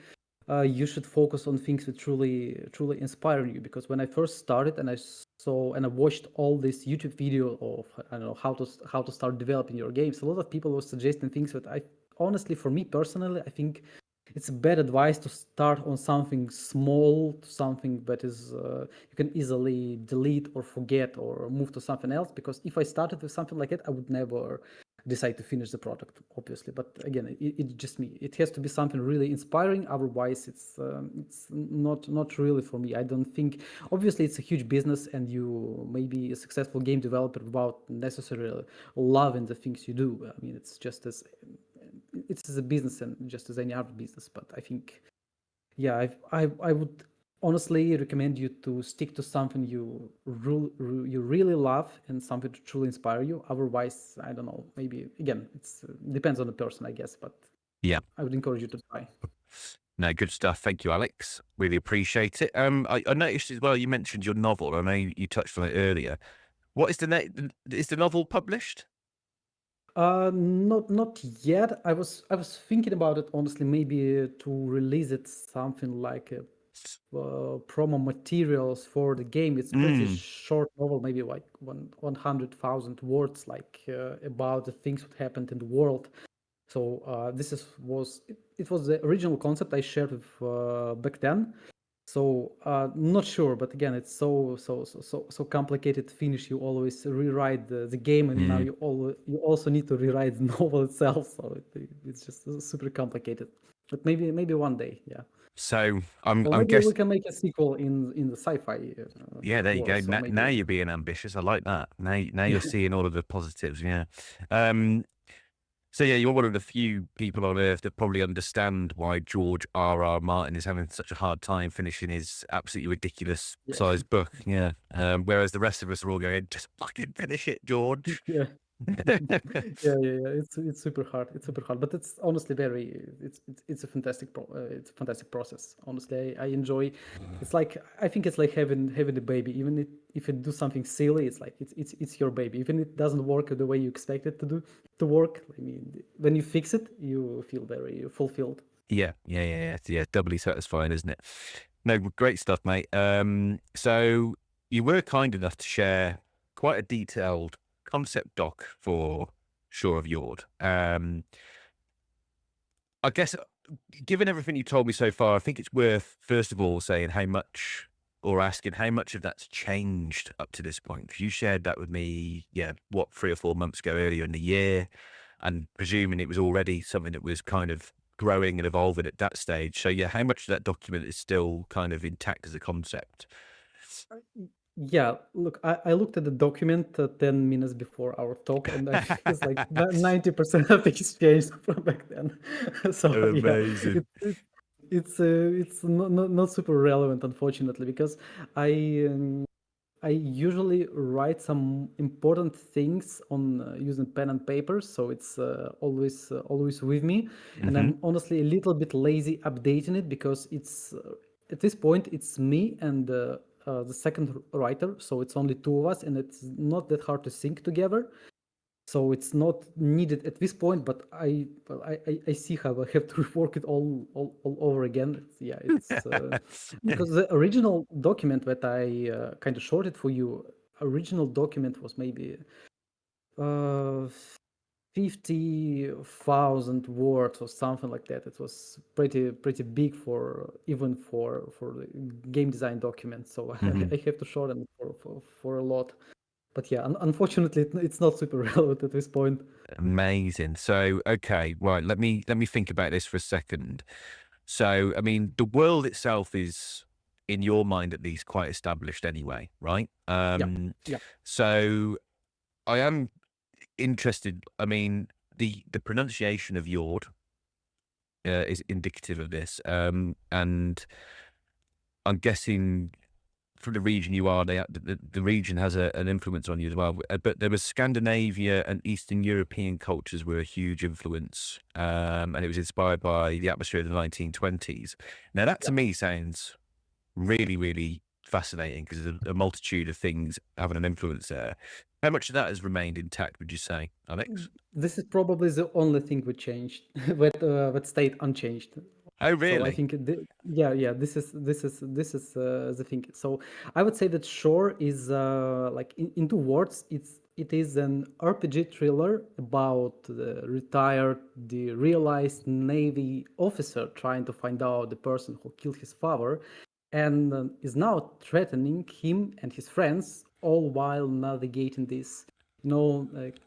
you should focus on things that truly inspire you. Because when I first started and I saw and I watched all this YouTube video of I don't know how to start developing your games, a lot of people were suggesting things that I honestly, for me personally, I think it's bad advice to start on something small, to something that is you can easily delete or forget or move to something else. Because if I started with something like that, I would never decide to finish the product, obviously. But again, it's just me. It has to be something really inspiring. Otherwise, it's not really for me. I don't think. Obviously, it's a huge business, and you may be a successful game developer without necessarily loving the things you do. I mean, it's a business and just as any other business. But I think, yeah, I would honestly recommend you to stick to something you really love and something to truly inspire you. Otherwise, I don't know, maybe again, it's depends on the person, I guess, but Yeah. I would encourage you to try. No, good stuff. Thank you, Alex. Really appreciate it. I noticed as well, you mentioned your novel. I know you touched on it earlier. What is the name? Is the novel published? Not yet. I was thinking about it, honestly, maybe to release it something like promo materials for the game. It's pretty Mm. short novel, maybe like 100,000 words, like about the things that happened in the world. So this is was it was the original concept I shared with back then. So not sure, but again, it's so complicated. Finish, you always rewrite the game, and now Mm. you also need to rewrite the novel itself. So it's just super complicated. But maybe one day, yeah. So I'm Well, I'm maybe we guess can make a sequel in the sci-fi yeah, there you world. go. So Now maybe you're being ambitious. I like that. Now you're yeah, seeing all of the positives. Yeah. Um, so yeah, you're one of the few people on earth that probably understand why George R. R. Martin is having such a hard time finishing his absolutely ridiculous yeah, sized book. Yeah. Whereas the rest of us are all going, just fucking finish it, George. yeah. Yeah. It's super hard. It's super hard, but it's honestly very. It's a fantastic it's a fantastic process. Honestly, I enjoy. It's like I think it's like having a baby. Even if you do something silly, it's like it's your baby. Even if it doesn't work the way you expect it to work. I mean, when you fix it, you feel very fulfilled. Yeah. Doubly satisfying, isn't it? No, great stuff, mate. So you were kind enough to share quite a detailed concept doc for Shore of Yord. I guess, given everything you told me so far, I think it's worth, first of all, saying how much or asking how much of that's changed up to this point. 'Cause you shared that with me, yeah, what, 3 or 4 months ago earlier in the year, and presuming it was already something that was kind of growing and evolving at that stage. So, yeah, how much of that document is still kind of intact as a concept? Yeah, look, I looked at the document 10 minutes before our talk, and I think it's like 90% of things changed from back then. So yeah, Amazing. it, it, it's not super relevant, unfortunately, because I um, I usually write some important things on using pen and paper, so it's always with me. And Hmm. I'm honestly a little bit lazy updating it because it's at this point it's me and the second writer, so it's only two of us, and it's not that hard to sync together. So it's not needed at this point, but well, I see how I have to rework it all over again. It's because the original document that I kind of shorted for you, original document was maybe uh, 50,000 words or something like that. It was pretty big for even for the game design document. So Hmm. I have to shorten it for a lot. But yeah, unfortunately, it's not super relevant at this point. Amazing. So, okay, right. Let me think about this for a second. So, I mean, the world itself is, in your mind at least, quite established anyway, right? Yeah, yeah, So I am interested. I mean, the pronunciation of Yord is indicative of this, and I'm guessing from the region you are, the region has an influence on you as well. But there was Scandinavia and Eastern European cultures were a huge influence, and it was inspired by the atmosphere of the 1920s. Now, that yeah. to me sounds really, really fascinating because there's a multitude of things having an influence there. How much of that has remained intact, would you say, Alex? This is probably the only thing we changed that stayed unchanged. Oh, So I really? think yeah, this is the thing. So I would say that Shore is like in two words, it is an RPG thriller about the retired, derealized Navy officer trying to find out the person who killed his father, and is now threatening him and his friends, all while navigating this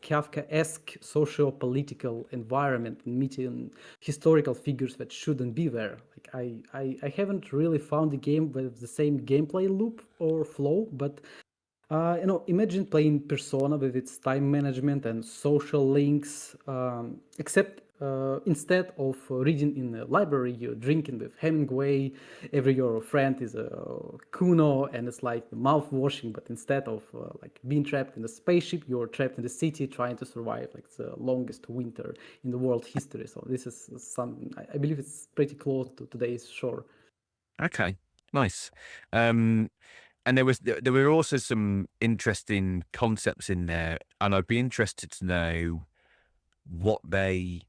Kafka-esque socio-political environment and meeting historical figures that shouldn't be there. Like I haven't really found a game with the same gameplay loop or flow, but imagine playing Persona with its time management and social links, except instead of reading in a library, you're drinking with Hemingway. Every your friend is a Kuno, and it's like mouth washing. But instead of like being trapped in a spaceship, you're trapped in the city trying to survive like the longest winter in the world history. So this is some, I believe it's pretty close to today's Shore. Okay, nice. Um, and there were also some interesting concepts in there, and I'd be interested to know what they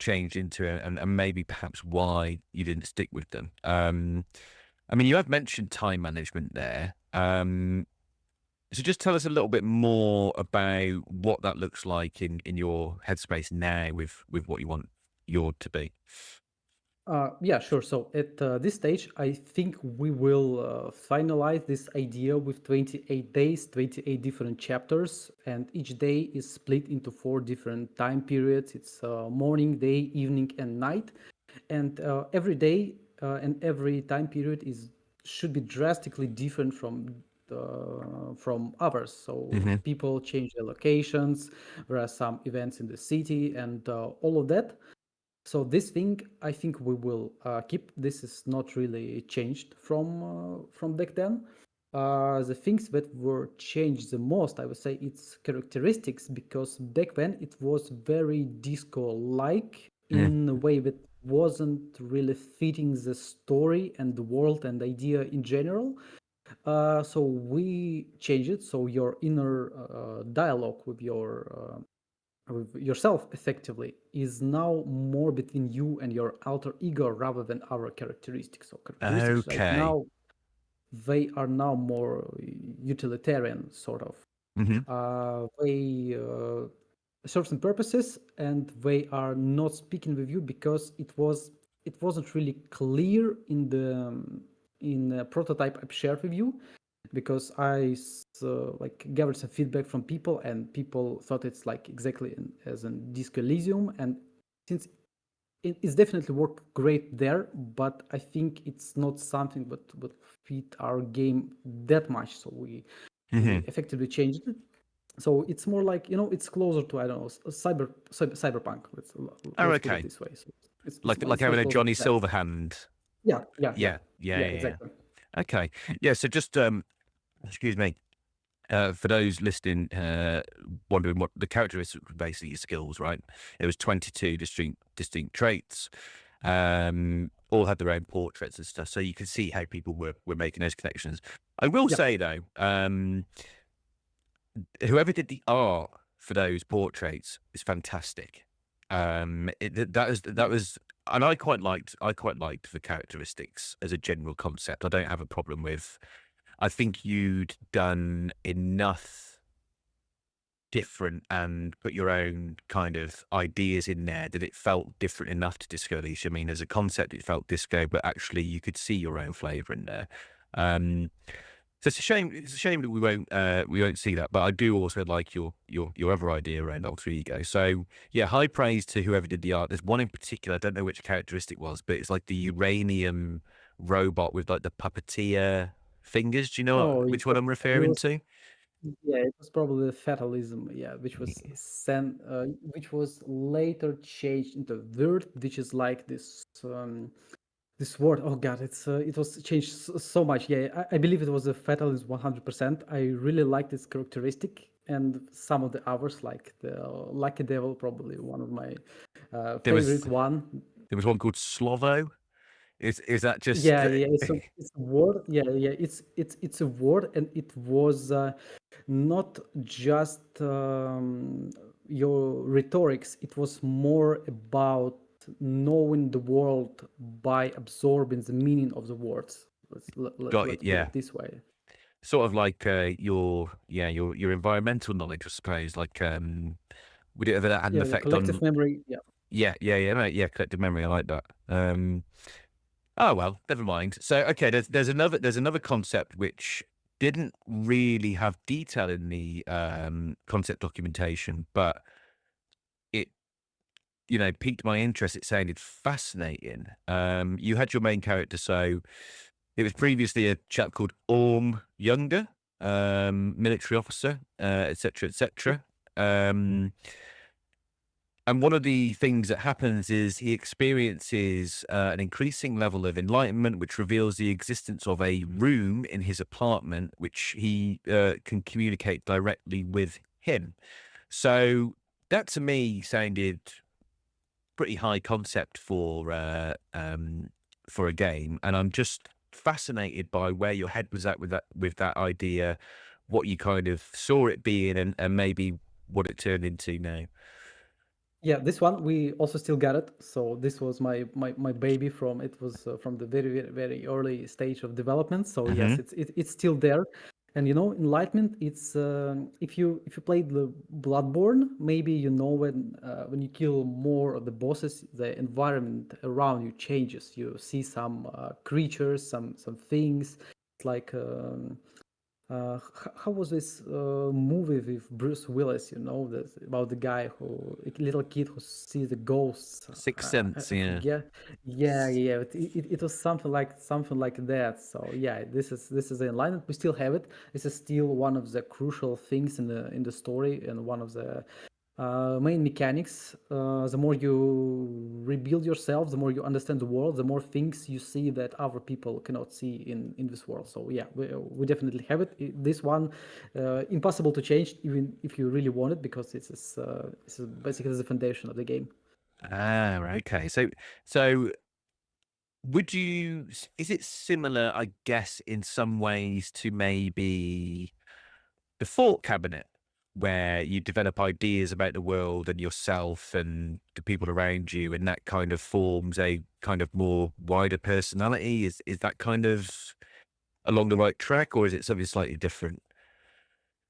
changed into and maybe perhaps why you didn't stick with them. I mean, you have mentioned time management there. So just tell us a little bit more about what that looks like in your headspace now with what you want your to be. Yeah, sure. So at this stage, I think we will finalize this idea with 28 days, 28 different chapters, and each day is split into 4 different time periods. It's morning, day, evening, and night. And every day and every time period is should be drastically different from others. So Hmm. people change their locations. There are some events in the city, and all of that. So this thing, I think we will keep. This is not really changed from back then. The things that were changed the most, I would say, its characteristics, because back then it was very disco-like in a way that wasn't really fitting the story and the world and the idea in general. So we changed it. So your inner dialogue with yourself effectively is now more between you and your alter ego rather than our characteristics. So characteristics right Okay. now, they are now more utilitarian sort of. Hmm. They serve some purposes, and they are not speaking with you because it wasn't really clear in the prototype I've shared with you, because like gathered some feedback from people, and people thought it's like exactly as in Disco Elysium, and since it's definitely worked great there, but I think it's not something that would fit our game that much, so we Hmm. effectively changed it. So it's more like, it's closer to, I don't know, cyberpunk. Oh, Let's put it okay. this way. So Like it's having much a closer to Johnny that. Silverhand. Yeah, yeah, yeah, Yeah, yeah, yeah, yeah, yeah. exactly. Okay. Yeah. So just excuse me. For those listening, wondering what the characteristics were, basically your skills, right? It was 22 distinct traits. All had their own portraits and stuff, so you can see how people were making those connections. I will Yeah. say though, whoever did the art for those portraits is fantastic. That was, and I quite liked the characteristics as a general concept. I don't have a problem with. I think you'd done enough different and put your own kind of ideas in there that it felt different enough to Disco Elysium. I mean, as a concept, it felt disco, but actually you could see your own flavour in there. Um, so it's a shame. It's a shame that we won't see that. But I do also like your other idea around alter ego. So yeah, high praise to whoever did the art. There's one in particular. I don't know which characteristic it was, but it's like the uranium robot with like the puppeteer fingers. Do you know Oh, which one I'm it referring was to? yeah, it was probably fatalism, yeah, which was later changed into Word, which is like this word. Oh God, it was changed so much. Yeah, I believe it was a fatalism 100%. I really liked this characteristic, and some of the others, like the Lucky Devil, probably one of my There favorite was one. there was one called Slovo. Is that just Yeah, yeah, it's a word. Yeah, yeah, it's a word, and it was not just your rhetorics. It was more about knowing the world by absorbing the meaning of the words. got it? Let's put Yeah, it this way. sort of like your environmental knowledge, I suppose. Like would it have had an Yeah, the effect collective on? memory. Yeah, Yeah, mate, yeah, collective memory. I like that. Oh well, never mind. So okay, there's another concept which didn't really have detail in the concept documentation, but it piqued my interest. It sounded fascinating. You had your main character, so it was previously a chap called Orm Younger, military officer, etc., yeah, etc. Um, and one of the things that happens is he experiences an increasing level of enlightenment, which reveals the existence of a room in his apartment, which he can communicate directly with him. So that to me sounded pretty high concept for a game, and I'm just fascinated by where your head was at with that idea, what you kind of saw it being, and maybe what it turned into now. yeah. This one we also still got it. So this was my baby from the very early stage of development. So Hmm. yes, it's still there. And you know, enlightenment. It's if you played the Bloodborne, maybe you know when you kill more of the bosses, the environment around you changes. You see some creatures, some things. It's like how was this movie with Bruce Willis? You know, this, about the guy who, a little kid who sees the ghosts. Sixth I, Sense, I yeah. forget. Yeah, yeah. It was something like that. So yeah, this is the alignment. We still have it. This is still one of the crucial things in the story, and one of the main mechanics. The more you rebuild yourself, the more you understand the world, the more things you see that other people cannot see in this world. So yeah, we definitely have it. This one, impossible to change, even if you really want it, because this is basically the foundation of the game. Ah, right, okay. So would you is it similar, I guess, in some ways to maybe the thought cabinet, where you develop ideas about the world and yourself and the people around you, and that kind of forms a kind of more wider personality? Is that kind of along the right track, or is it something slightly different?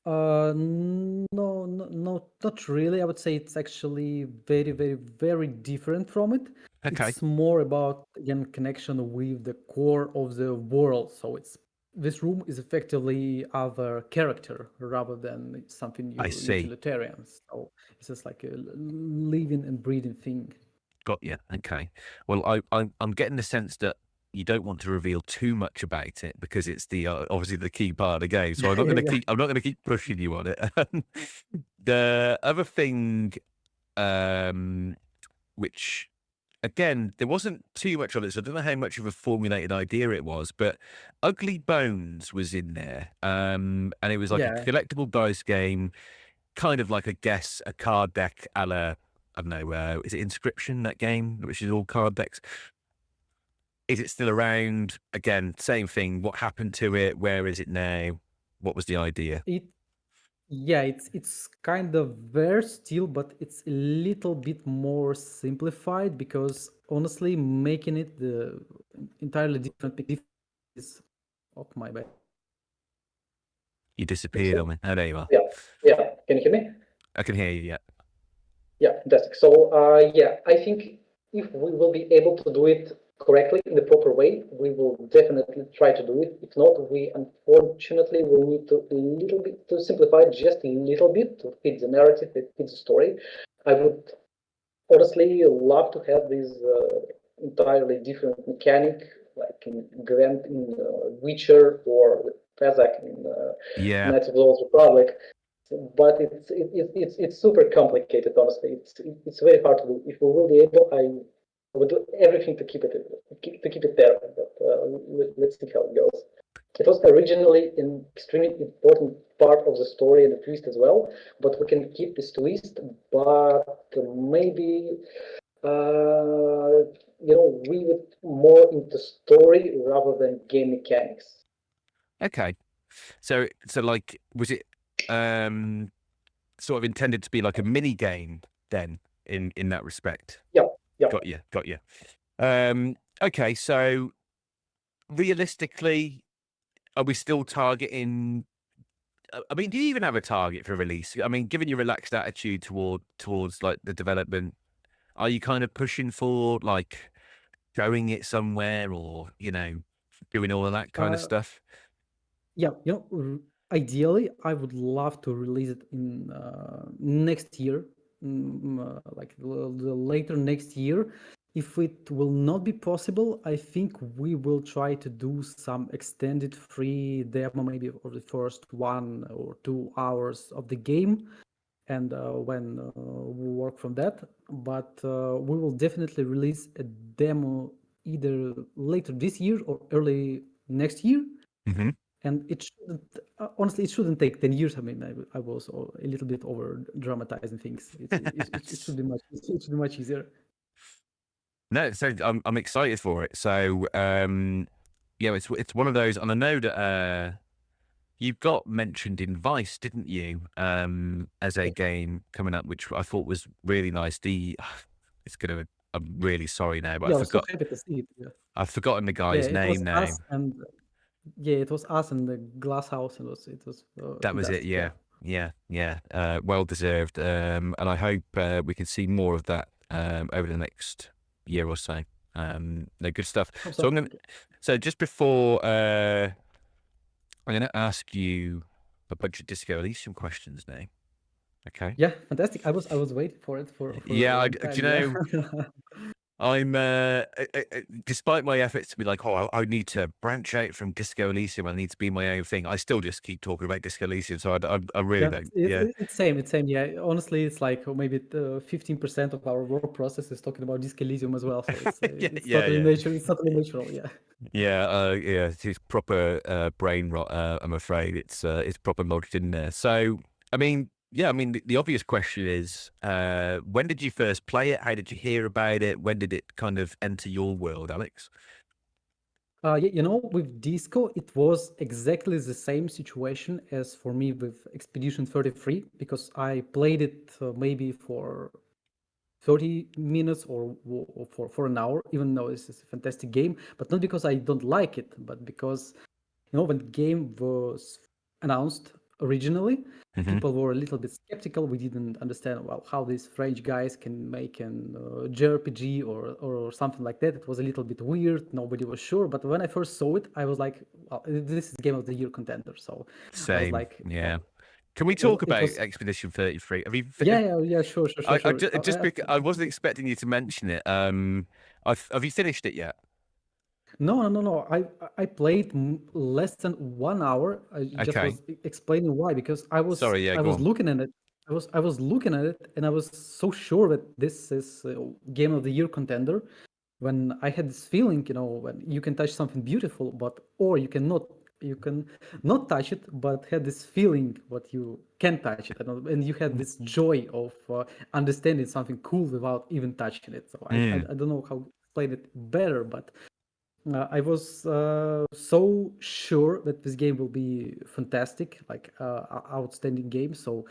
No, no, not really. I would say it's actually very, very, very different from it. Okay, It's more about, again, connection with the core of the world. So it's this room is effectively our character rather than something I see. utilitarian. So it's just like a living and breathing thing. Got you. Okay. Well, I'm getting the sense that you don't want to reveal too much about it because it's the obviously the key part of the game. So Yeah, yeah, yeah. I'm not going to keep pushing you on it. The other thing, um, which again there wasn't too much on it, so I don't know how much of a formulated idea it was, but Ugly Bones was in there, and it was like a Yeah, collectible dice game, kind of like a card deck a la, I don't know, is it Inscription, that game, which is all card decks? Is it still around? Again, same thing. What happened to it? Where is it now? What was the idea? it Yeah, it's kind of there still, but it's a little bit more simplified because honestly, making it the entirely different is of my bad. You Think disappeared on so? me. Oh, there you are. Yeah, yeah. Can you hear me? I can hear you. Yeah. Yeah, fantastic. So, yeah, I think if we will be able to do it correctly in the proper way, we will definitely try to do it. If not, we unfortunately will need to a little bit to simplify it just a little bit to fit the narrative, to fit the story. I would honestly love to have this entirely different mechanic, like in Gwent in Witcher or with Kazakh in Yeah. Knights of the Old Republic. But it's super complicated. Honestly, it's very hard to do. If we will be able, I would do everything to keep it there. But let's see how it goes. It was originally an extremely important part of the story and the twist as well. But we can keep this twist, but maybe weave it more into story rather than game mechanics. Okay. So like, was it um sort of intended to be like a mini game then in that respect? Yeah, yeah. Got you. Got you. Okay. So realistically, are we still targeting? I mean, do you even have a target for release? I mean, given your relaxed attitude towards like the development, are you kind of pushing for like showing it somewhere, or doing all of that kind of Uh, stuff? yeah, ideally, I would love to release it in next year, like the later next year. If it will not be possible, I think we will try to do some extended free demo, maybe for the first 1 or 2 hours of the game, and when we work from that. But we will definitely release a demo either later this year or early next year, Hmm. and it shouldn't honestly, it shouldn't take 10 years. I mean, I was a little bit over dramatizing things. It should be much easier. No, so I'm excited for it. So yeah, it's one of those, and I know that you got mentioned in Vice, didn't you? As a Yeah. game coming up, which I thought was really nice. It's gonna. I'm really sorry now, but Yeah, I was so happy to see it. Yeah, I've forgotten the yeah, guy's it was name now. us and Yeah, it was us in the glass house, and it was That was it. fantastic. Yeah. Yeah. Well deserved. And I hope we can see more of that over the next year or so. No, good stuff. Hope So so. I'm gonna. So just before I'm gonna ask you a bunch of Disco Elysium questions now. Okay. Yeah, fantastic. I was waiting for it for a Yeah. long Do time. you Yeah. know? I'm despite my efforts to be like, oh, I need to branch out from Disco Elysium. I need to be my own thing. I still just keep talking about Disco Elysium. So I really Yeah, don't. Yeah. it's same. It's same. Yeah, honestly, it's like maybe 15% of our work process is talking about Disc Elysium as well. So Yeah. it's Yeah. totally Yeah. natural. It's totally natural. Yeah. Yeah, it's proper brain rot. I'm afraid it's proper lodged in there. So, I mean, yeah, I mean, the obvious question is, when did you first play it? How did you hear about it? When did it kind of enter your world, Alex? You know, with Disco, it was exactly the same situation as for me with Expedition 33 because I played it maybe for 30 minutes or for an hour, even though this is a fantastic game, but not because I don't like it, but because when the game was announced originally, Hmm. people were a little bit skeptical. We didn't understand well how these French guys can make an JRPG or something like that. It was a little bit weird. Nobody was sure. But when I first saw it, I was like, well, this is Game of the Year contender. So I was Same, like, yeah. well, Can we it was talk it about was Expedition 33? I mean, yeah, sure, sure, sure, sure. I wasn't expecting you to mention it. Have you finished it yet? No. I played less than 1 hour. I just Okay. was explaining why because I was Sorry, yeah, I go was on. looking at it. I was looking at it and I was so sure that this is a Game of the Year contender. When I had this feeling, when you can touch something beautiful, but or you can not touch it, but had this feeling what you can touch it, and you had this joy of understanding something cool without even touching it. So Mm, I don't know how to explain it better, but I was so sure that this game will be fantastic, like outstanding game. So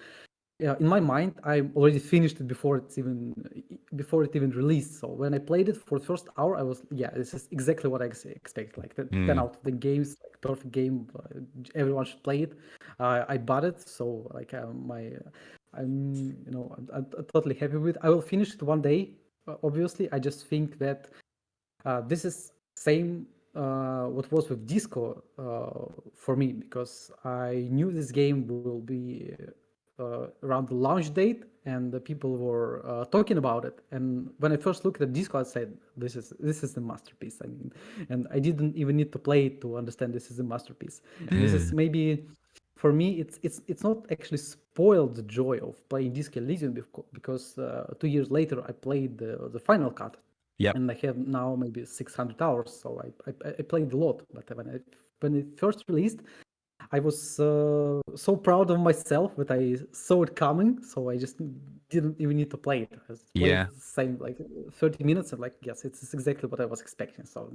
yeah, in my mind, I already finished it before it even released. So when I played it for the first hour, I was this is exactly what I expect. Like 10 mm, out of the games, like perfect game. Everyone should play it. I bought it, so like I'm I'm totally happy with it. I will finish it one day. Obviously, I just think that this is same what was with Disco for me because I knew this game will be around the launch date and the people were talking about it. And when I first looked at Disco, I said, "This is the masterpiece." I mean, and I didn't even need to play it to understand this is a masterpiece. And this is mm. maybe for me, it's not actually spoiled the joy of playing Disco Elysium because 2 years later I played the final cut Yep. and I have now maybe 600 hours. So I played a lot. But when it first released, I was so proud of myself that I saw it coming. So I just didn't even need to play it. I just played Yeah. the same like 30 minutes and like yes, it's exactly what I was expecting. So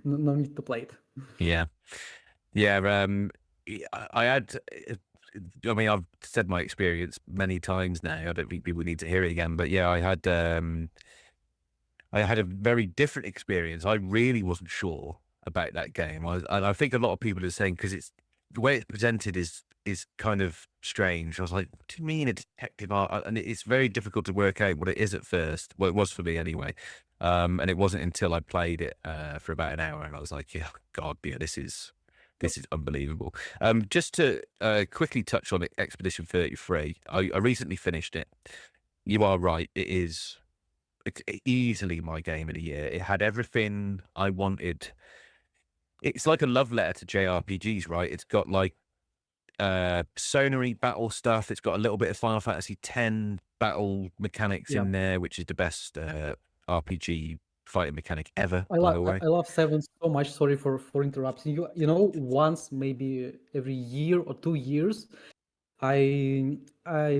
no need to play it. Yeah. Yeah. I had, I mean, I've said my experience many times now. I don't think people need to hear it again, but yeah, I had a very different experience. I really wasn't sure about that game. And I think a lot of people are saying because it's the way it's presented is kind of strange. I was like, what do you mean a detective art? And it's very difficult to work out what it is at first. Well, it was for me anyway. And it wasn't until I played it for about an hour and I was like, yeah, God, yeah, this is unbelievable. Just to quickly touch on it, Expedition 33. I recently finished it. You are right. It is easily my game of the year. It had everything I wanted. It's like a love letter to JRPGs, right? It's got like sonary battle stuff. It's got a little bit of Final Fantasy X battle mechanics Yeah. in there, which is the best RPG fighting mechanic ever, I by love the way. I love Seven so much. Sorry for interrupting you. You know, once maybe every year or 2 years, I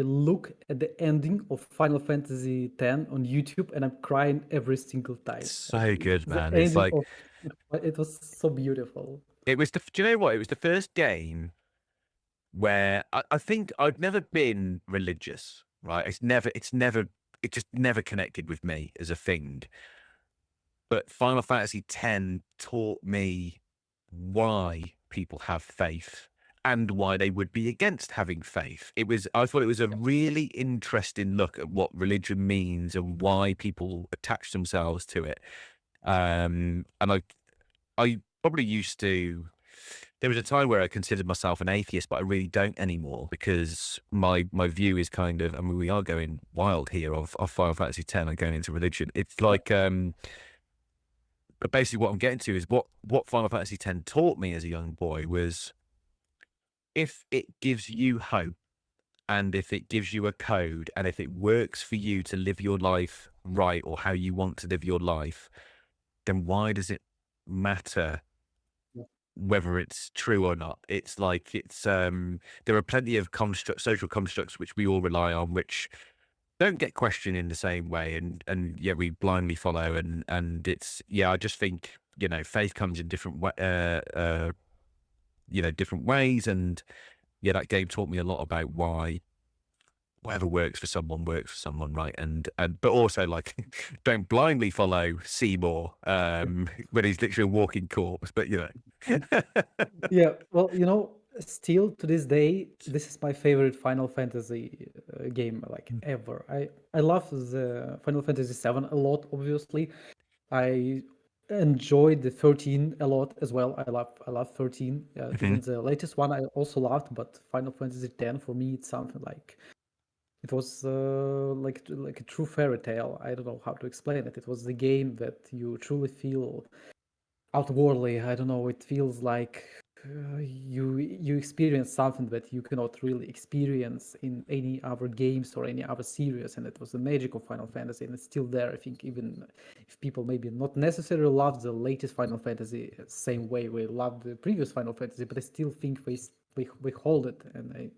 look at the ending of Final Fantasy X on YouTube and I'm crying every single time. It's Like so good, the man. It's ending like of it was so beautiful. it was the. Do you know what? It was the first game where I think I've never been religious, right? It just never connected with me as a thing. But Final Fantasy X taught me why people have faith and why they would be against having faith. I thought it was a really interesting look at what religion means and why people attach themselves to it. And I probably used to. There was a time where I considered myself an atheist, but I really don't anymore because my view is kind of. I mean, we are going wild here of Final Fantasy X and going into religion. It's like, but basically, what I'm getting to is what Final Fantasy X taught me as a young boy was, if it gives you hope, and if it gives you a code, and if it works for you to live your life right or how you want to live your life, then why does it matter whether it's true or not? It's like there are plenty of social constructs which we all rely on, which don't get questioned in the same way, and yeah, we blindly follow, and it's I just think faith comes in different different ways, and that game taught me a lot about why whatever works for someone, right? And but also, like, don't blindly follow Seymour when he's literally a walking corpse. But Yeah, well, still to this day, this is my favorite Final Fantasy game, like ever. I love the Final Fantasy VII a lot, obviously. I enjoyed the 13 a lot as well. I love 13. Even the latest one I also loved, but Final Fantasy X for me, it's something like it was like a true fairy tale. I don't know how to explain it. It was the game that you truly feel outwardly. I don't know. It feels like you experience something that you cannot really experience in any other games or any other series, and it was the magic of Final Fantasy, and it's still there. I think even if people maybe not necessarily love the latest Final Fantasy same way we love the previous Final Fantasy, but I still think we hold it, and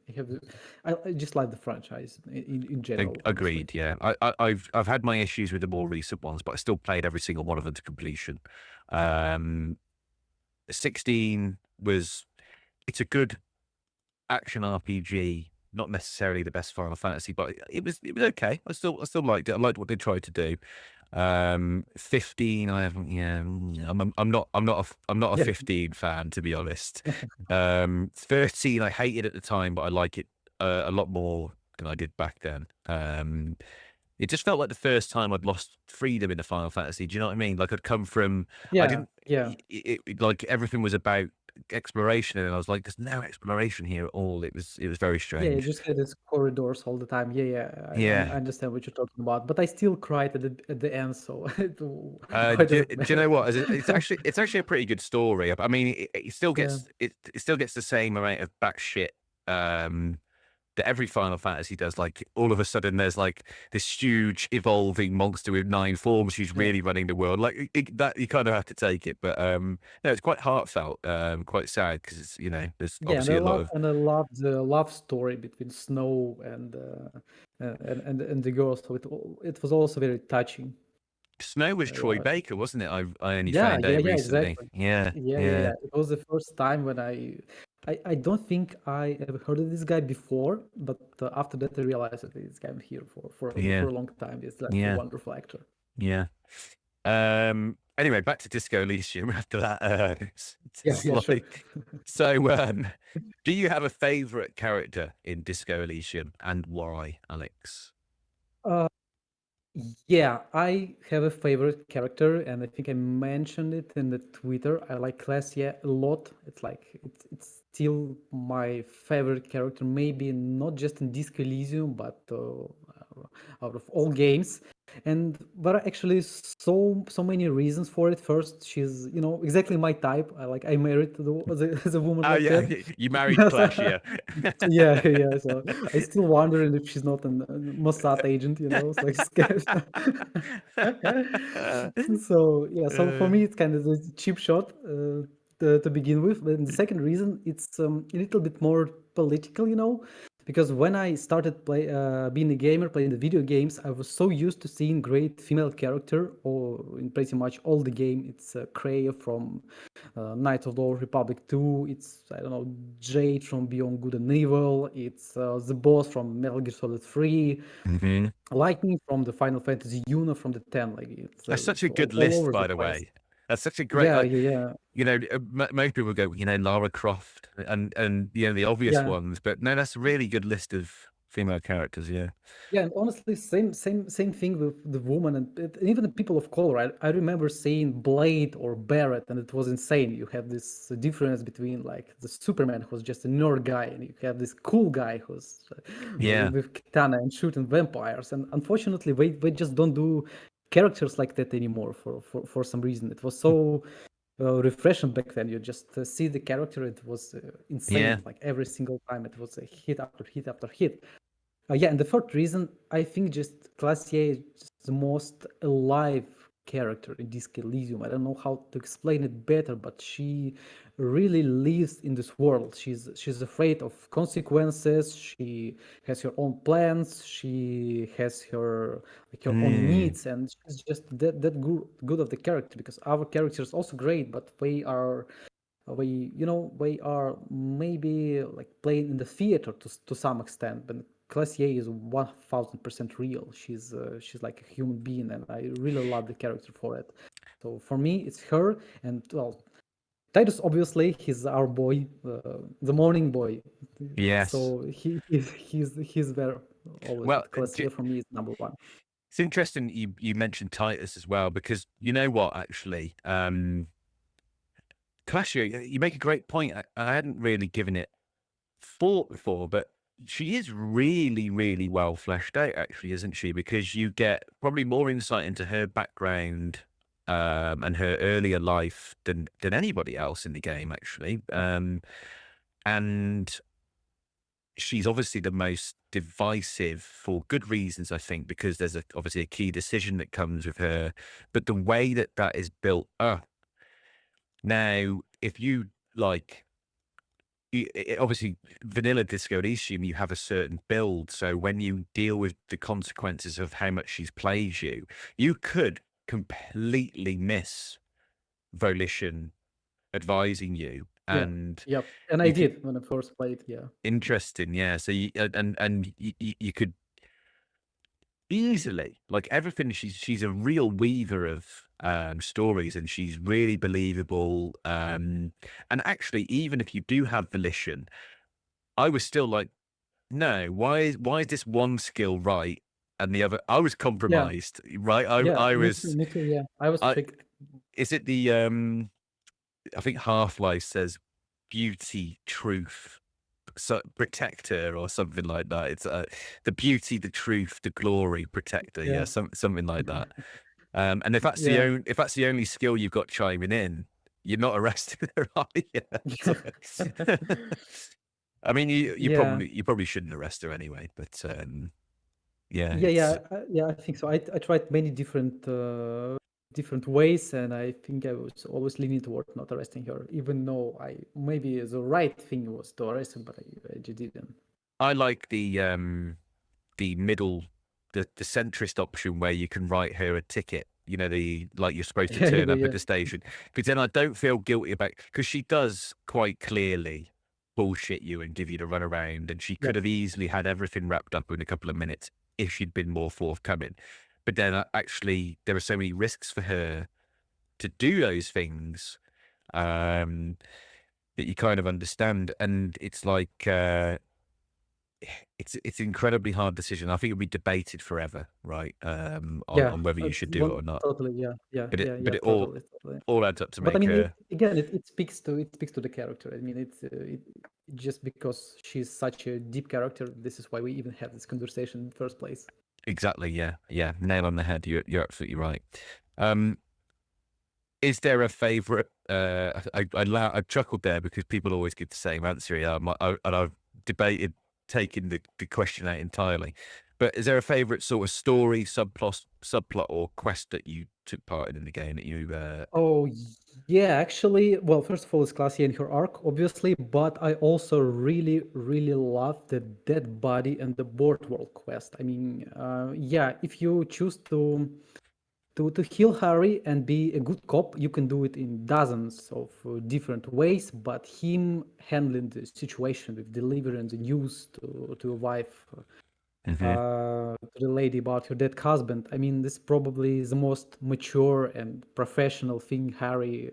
I just like the franchise in general. Honestly. agreed. Yeah, I've had my issues with the more recent ones, but I still played every single one of them to completion. 16 it's a good action RPG, not necessarily the best Final Fantasy, but it was okay. I still liked it. I liked what they tried to do. 15, I haven't. Yeah, I'm not a Yeah. 15 fan, to be honest. 13, I hated at the time, but I like it a lot more than I did back then. It just felt like the first time I'd lost freedom in the Final Fantasy. Do you know what I mean? Like, I'd come from, I Yeah, didn't, yeah. like, everything was about exploration, and I was like, there's no exploration here at all. It was very Yeah, you strange. just had these corridors all the time. Yeah, yeah, I Yeah. understand what you're talking about. But I still cried at the end, so why does it Do you know matter? what? It's actually a pretty good story. I mean, it still Yeah, gets it still gets the same amount of batshit um, that every Final Fantasy does. Like, all of a sudden, there's like this huge evolving monster with 9 forms who's yeah, really running the world. Like, that you kind of have to take it. But no, it's quite heartfelt, quite sad because it's there's yeah. And obviously I a lot love of. and I love the love story between Snow and the girl. So it was also very touching. Snow was Troy Yeah, Baker, wasn't it? I only yeah, found yeah, out yeah. recently. Exactly. Yeah, Yeah, yeah, yeah, yeah. It was the first time when I don't think I ever heard of this guy before, but after that I realized that this guy I'm here yeah, for a long time. He's like a yeah, wonderful actor. yeah. Anyway, back to Disco Elysium after that. Yeah, It's yeah, sure. like, so, do you have a favorite character in Disco Elysium and why, Alex? Uh, Yeah, I have a favorite character, and I think I mentioned it in the Twitter. I like Clasia a lot. It's like it's still my favorite character, maybe not just in Disco Elysium, but out of all games. And there are actually so many reasons for it. First, she's exactly my type. I married the woman Oh like yeah, that. you married Clash, yeah. Yeah, yeah. So I still wondering if she's not a Mossad agent, It's like scared. So yeah, so for Uh, me it's kind of a cheap shot to begin with. But the second reason, it's a little bit more political, because when I started being a gamer, playing the video games, I was so used to seeing great female character, or in pretty much all the game. It's Kreia from Knights of the Old Republic 2. It's, I don't know, Jade from Beyond Good and Evil. It's the boss from Metal Gear Solid 3. mhm. Lightning from the Final Fantasy Yuna from the 10. Like That's such it's a all, good all list, over the by the place. way. That's such a great, Yeah, yeah, most people go, Lara Croft and the obvious yeah. ones, but no, that's a really good list of female characters. Yeah. Yeah, and honestly, same thing with the woman and even the people of color. I remember seeing Blade or Barrett, and it was insane. You have this difference between like the Superman who's just a nerd guy, and you have this cool guy who's Yeah. with katana and shooting vampires. And unfortunately, they just don't do characters like that anymore for some reason. It was so refreshing back then. You just see the character. It was Yeah. insane. Like every single time, it was a hit after hit after hit. Yeah, and the third reason, I think just Glacier is just the most alive character in Disc Elysium. I don't know how to explain it better, but she really lives in this world. She's afraid of consequences. She has her own plans. She has her own Mm. needs, and she's just that good of the character because our character is also great, but we are maybe like playing in the theater to some extent, but Classier is 1000% real. She's like a human being, and I really love the character for it. So for me, it's her, and well, Titus obviously he's our boy, the morning boy. Yes. So he's there always, Well, but Classier for me is number one. it's interesting you mentioned Titus as well, because you know what, actually, Clash, you make a great point. I hadn't really given it thought before, but she is really, really well fleshed out, actually, isn't she? Because you get probably more insight into her background and her earlier life than anybody else in the game, actually. And she's obviously the most divisive for good reasons, I think, because there's obviously a key decision that comes with her. But the way that is built up now, if you like, obviously vanilla Disco Elysium, you have a certain build. So when you deal with the consequences of how much she's plays you, you could completely miss Volition advising you. Yeah, And yep, and I you could, did when I first played. Yeah, interesting, yeah. So you could easily, like everything, she's a real weaver of stories, and she's really believable. And actually, even if you do have Volition, I was still like, no, why is this one skill right and the other? I was yeah, compromised, right? yeah. I Me too. was Me too. Yeah, I was I tricked. is it the I think Half-Life says beauty, truth, so protector or something like that. It's the beauty, the truth, the glory, protector. Yeah, Yeah, something like that. And yeah, if that's the only skill you've got chiming in, you're not arrested there, are you? I mean, yeah. you probably shouldn't arrest her anyway, but yeah, Yeah, it's yeah, I think so. I tried many different ways, and I think I was always leaning toward not arresting her, even though I maybe the right thing was to arrest her, but I just didn't. I like the middle, the centrist option where you can write her a ticket. The like you're supposed to Yeah, you turn do, up at yeah, the station, because then I don't feel guilty about, because she does quite clearly bullshit you and give you the runaround, and she yeah, could have easily had everything wrapped up in a couple of minutes if she'd been more forthcoming. But then actually, there are so many risks for her to do those things, um, that you kind of understand, and it's like. It's an incredibly hard decision. I think it'll be debated forever, right? yeah. On whether you should do it One or not. totally, yeah, yeah, But it yeah, but yeah, it totally, totally. all adds up to But I make mean, her again, it speaks to the character. I mean, just because she's such a deep character. This is why we even have this conversation in the first place. exactly, yeah, yeah, nail on the head. You're absolutely right. Um, is there a favorite? I chuckled there because people always give the same answer. Yeah, and I've debated taking the question out entirely. But is there a favorite sort of story, subplot, or quest that you took part in the game that you? Oh, yeah, actually, well, first of all, it's Classy and her arc, obviously, but I also really, really love the Dead Body and the Board World quest. I mean, yeah, if you choose to heal Harry and be a good cop, you can do it in dozens of different ways, but him handling the situation with delivering the news to your wife Hmm. to the lady about your dead husband. I mean, this is probably the most mature and professional thing Harry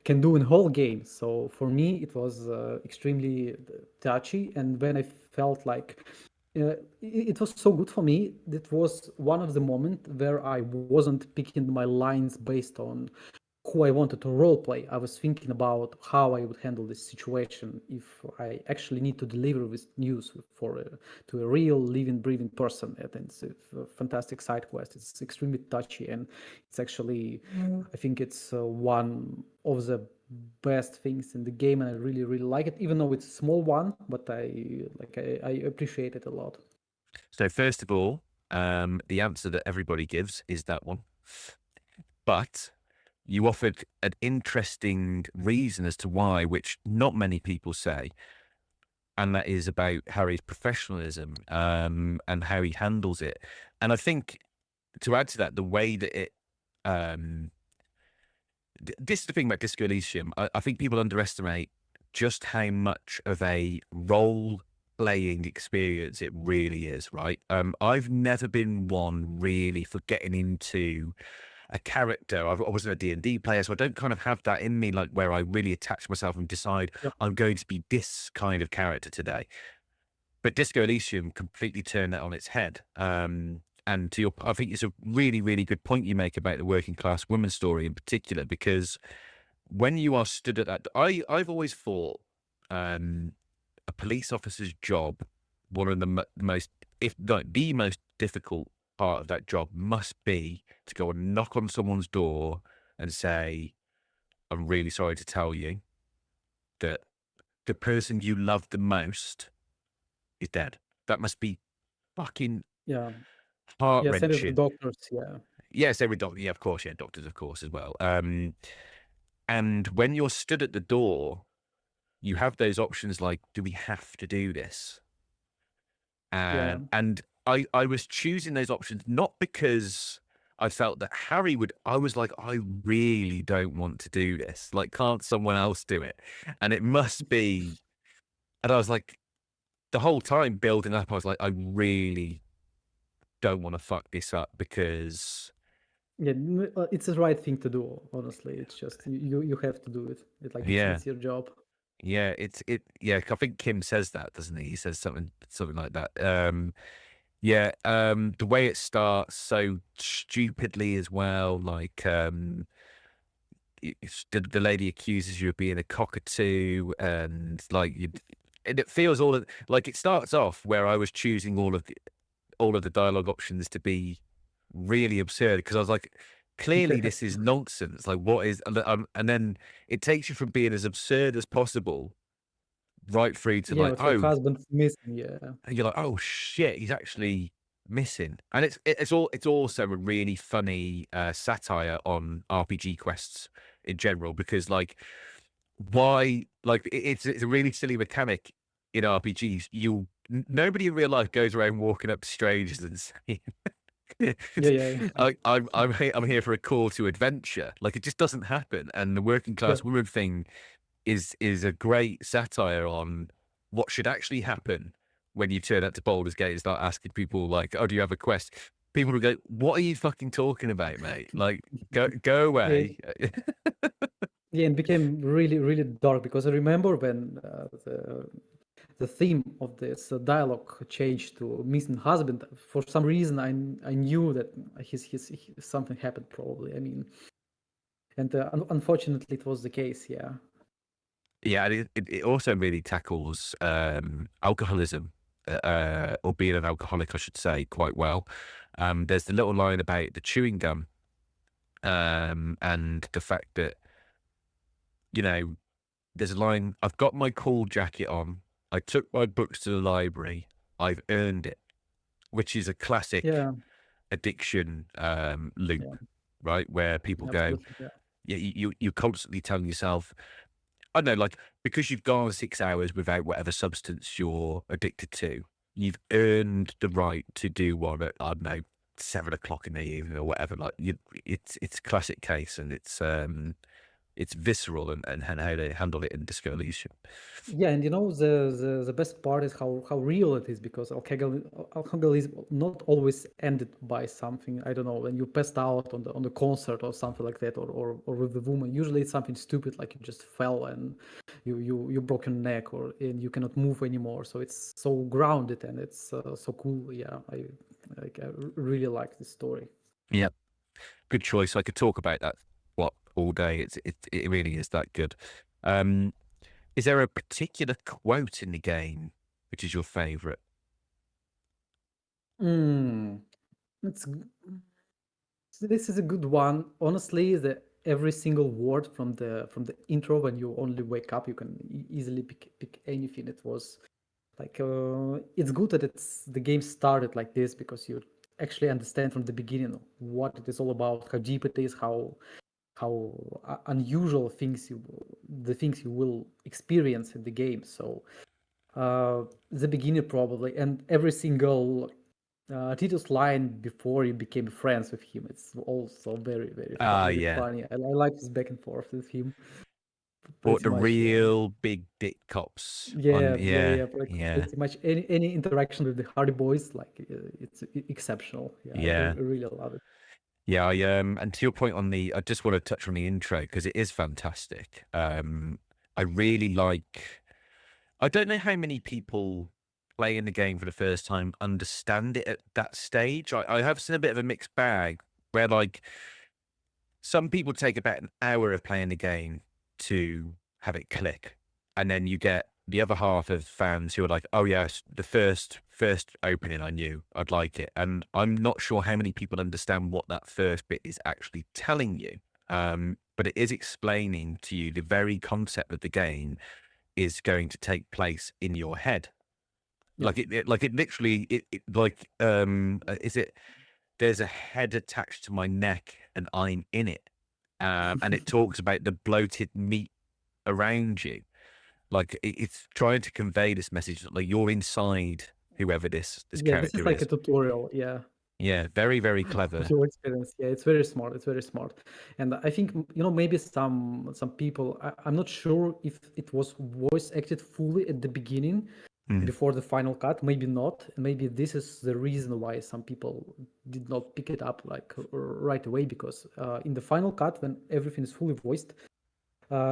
can do in whole game. So for me, it was extremely touchy. And when I felt like it was so good for me, it was one of the moments where I wasn't picking my lines based on who I wanted to role play. I was thinking about how I would handle this situation if I actually need to deliver this news for to a real living, breathing person. And it's a fantastic side quest. It's extremely touchy, and it's actually, I think it's one of the best things in the game, and I really, really like it. Even though it's a small one, but I appreciate it a lot. So first of all, the answer that everybody gives is that one. But you offered an interesting reason as to why, which not many people say, and that is about Harry's professionalism, and how he handles it. And I think to add to that, the way that it, um, this is the thing about Disco Elysium. I think people underestimate just how much of a role playing experience it really is, right? I've never been one really for getting into a character. I wasn't a D&D player, so I don't kind of have that in me, like where I really attach myself and decide Yep. I'm going to be this kind of character today. But Disco Elysium completely turned that on its head. And to your, I think it's a really, really good point you make about the working class woman story in particular, because when you are stood at that, I've always thought a police officer's job, one of the most, if not the most difficult part of that job, must be to go and knock on someone's door and say, "I'm really sorry to tell you that the person you love the most is dead." That must be fucking Yeah. heart Yeah. Same with the wrenching. doctors. Yeah. Yes, every doctor, yeah, of course, yeah, doctors, of course, as well. And when you're stood at the door, you have those options like, do we have to do this? Yeah. And I was choosing those options not because I felt that Harry would. I was like, I really don't want to do this. Like, can't someone else do it? And it must be. And I was like, the whole time building up, I was like, I really don't want to fuck this up because Yeah, it's the right thing to do. Honestly, it's just you have to do it. It's like yeah, it's your job. yeah, yeah. I think Kim says that, doesn't he? He says something like that. Yeah, the way it starts so stupidly as well, like the lady accuses you of being a cockatoo, and like and it feels like it starts off where I was choosing all of the dialogue options to be really absurd because I was like, clearly this is nonsense. Like, what is, and then it takes you from being as absurd as possible right through to Yeah, like, with your oh, husband missing. Yeah, and you're like, oh shit, he's actually missing. And it's also a really funny satire on RPG quests in general because like why like it's a really silly mechanic in RPGs. Nobody in real life goes around walking up to strangers and saying yeah, yeah, I'm here for a call to adventure. Like it just doesn't happen. And the working yeah. class woman thing is a great satire on what should actually happen when you turn up to Baldur's Gate and start asking people like, "Oh, do you have a quest?" People will go, "What are you fucking talking about, mate? Like, go Yeah, away." yeah, it became really, really dark because I remember when the theme of this dialogue changed to missing husband. For some reason, I knew that something happened probably. I mean, and unfortunately, it was the case. Yeah, Yeah, and it also really tackles alcoholism, or being an alcoholic, I should say, quite well. There's the little line about the chewing gum, and the fact that you know there's a line. I've got my cool jacket on. I took my books to the library. I've earned it, which is a classic yeah, addiction yeah, loop, right? Where people go, absolutely. Yeah, yeah, you're constantly telling yourself, I don't know, like because you've gone 6 hours without whatever substance you're addicted to, you've earned the right to do one at, I don't know, 7 o'clock in the evening or whatever. Like it's a classic case, and it's it's visceral and how they handle it in Disco Elysium. Yeah, and the best part is how real it is, because alcoholism not always ended by something, I don't know, when you passed out on the concert or something like that, or with the woman. Usually it's something stupid, like you just fell and you broke your neck, and you cannot move anymore. So it's so grounded, and it's so cool. Yeah, I really like this story. Yeah, good choice. I could talk about that all day. It really is that good. Is there a particular quote in the game which is your favorite? Mm, it's this is a good one. Honestly, every single word from the intro, when you only wake up, you can easily pick anything. It was like it's good that the game started like this, because you actually understand from the beginning what it is all about, how deep it is, how unusual the things you will experience in the game. So the beginning probably, and every single Tito's line before you became friends with him. It's also very Yeah. funny. I like this back and forth with him But pretty the much. Yeah, real big dick cops on, yeah. Like yeah, pretty much any interaction with the Hardy Boys, like it's exceptional. Yeah, I yeah. really love it. Yeah, and to your point on I just want to touch on the intro because it is fantastic. I really like, I don't know how many people playing the game for the first time understand it at that stage. I have seen a bit of a mixed bag where like some people take about an hour of playing the game to have it click. And then you get the other half of fans who are like, oh yes, the first opening I knew, I'd like it. And I'm not sure how many people understand what that first bit is actually telling you. But it is explaining to you the very concept of the game is going to take place in your head. Yeah, Like it literally, is it, there's a head attached to my neck and I'm in it. And it talks about the bloated meat around you. Like it's trying to convey this message that like you're inside whoever this yeah. This is character like a is. tutorial. Yeah. Yeah, very, very Of clever. your experience. Yeah, it's very smart. It's very smart. And I think, maybe some people, I'm not sure if it was voice acted fully at the beginning Mm. before the final cut. Maybe not. Maybe this is the reason why some people did not pick it up like right away, because in the final cut, when everything is fully voiced,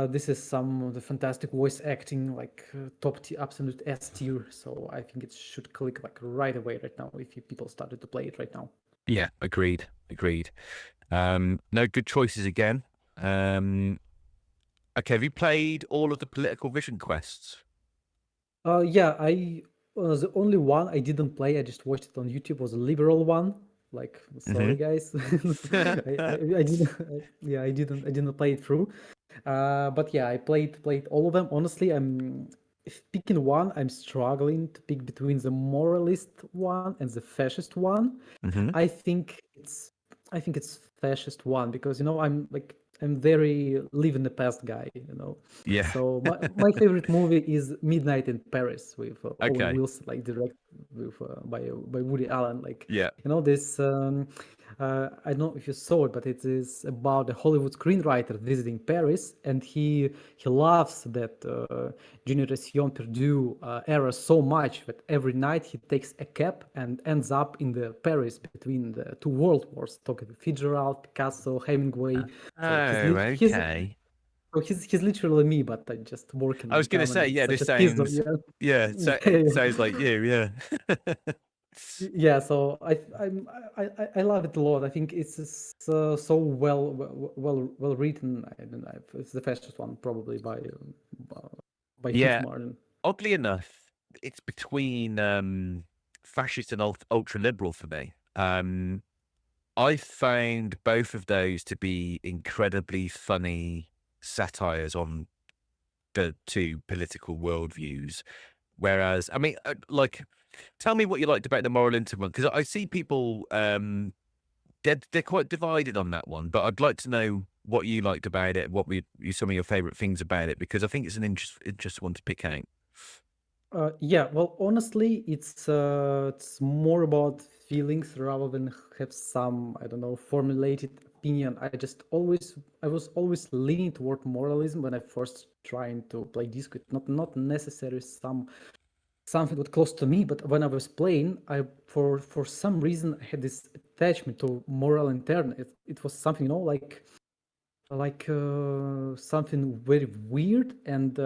this is some of the fantastic voice acting, like top tier, absolute S tier. So I think it should click like right away right now if people started to play it right now. Yeah, agreed. No, good choices again. Okay, have you played all of the political vision quests? Yeah, the only one I didn't play, I just watched it on YouTube, was a liberal one. Like, sorry Mm-hmm. guys, I didn't, yeah, I didn't play it through. But yeah, I played all of them. Honestly, if picking one, I'm struggling to pick between the moralist one and the fascist one. Mm-hmm. I think it's I think it's fascist one, because I'm very live in the past guy. Yeah. So my favorite movie is Midnight in Paris, with Owen Okay. Wilson, like direct with by Woody Allen. Like, Yeah. this. I don't know if you saw it, but it is about a Hollywood screenwriter visiting Paris, and he loves that Generation Perdue era so much that every night he takes a cab and ends up in the Paris between the two world wars, talking to Fitzgerald, Picasso, Hemingway. So Oh, okay. he's literally me, but I just working I was with gonna them, and say, it's yeah, such this a schism. sounds, yeah, so Yeah. it sounds like you, yeah. Yeah, so I love it a lot. I think it's so well written. I don't know, it's the fastest one probably by huge Yeah, margin. oddly enough, it's between fascist and ultra liberal for me. I found both of those to be incredibly funny satires on the two political worldviews. Whereas, I mean, tell me what you liked about the moral intimate, because I see people they're quite divided on that one. But I'd like to know what you liked about it, what were some of your favorite things about it, because I think it's an interesting one to pick out. Yeah, well, honestly, it's more about feelings rather than have some, I don't know, formulated opinion, I was always leaning toward moralism when I first trying to play Disco. Not necessarily something that close to me, but when I was playing, I for some reason I had this attachment to moral intent. It was something, something very weird. And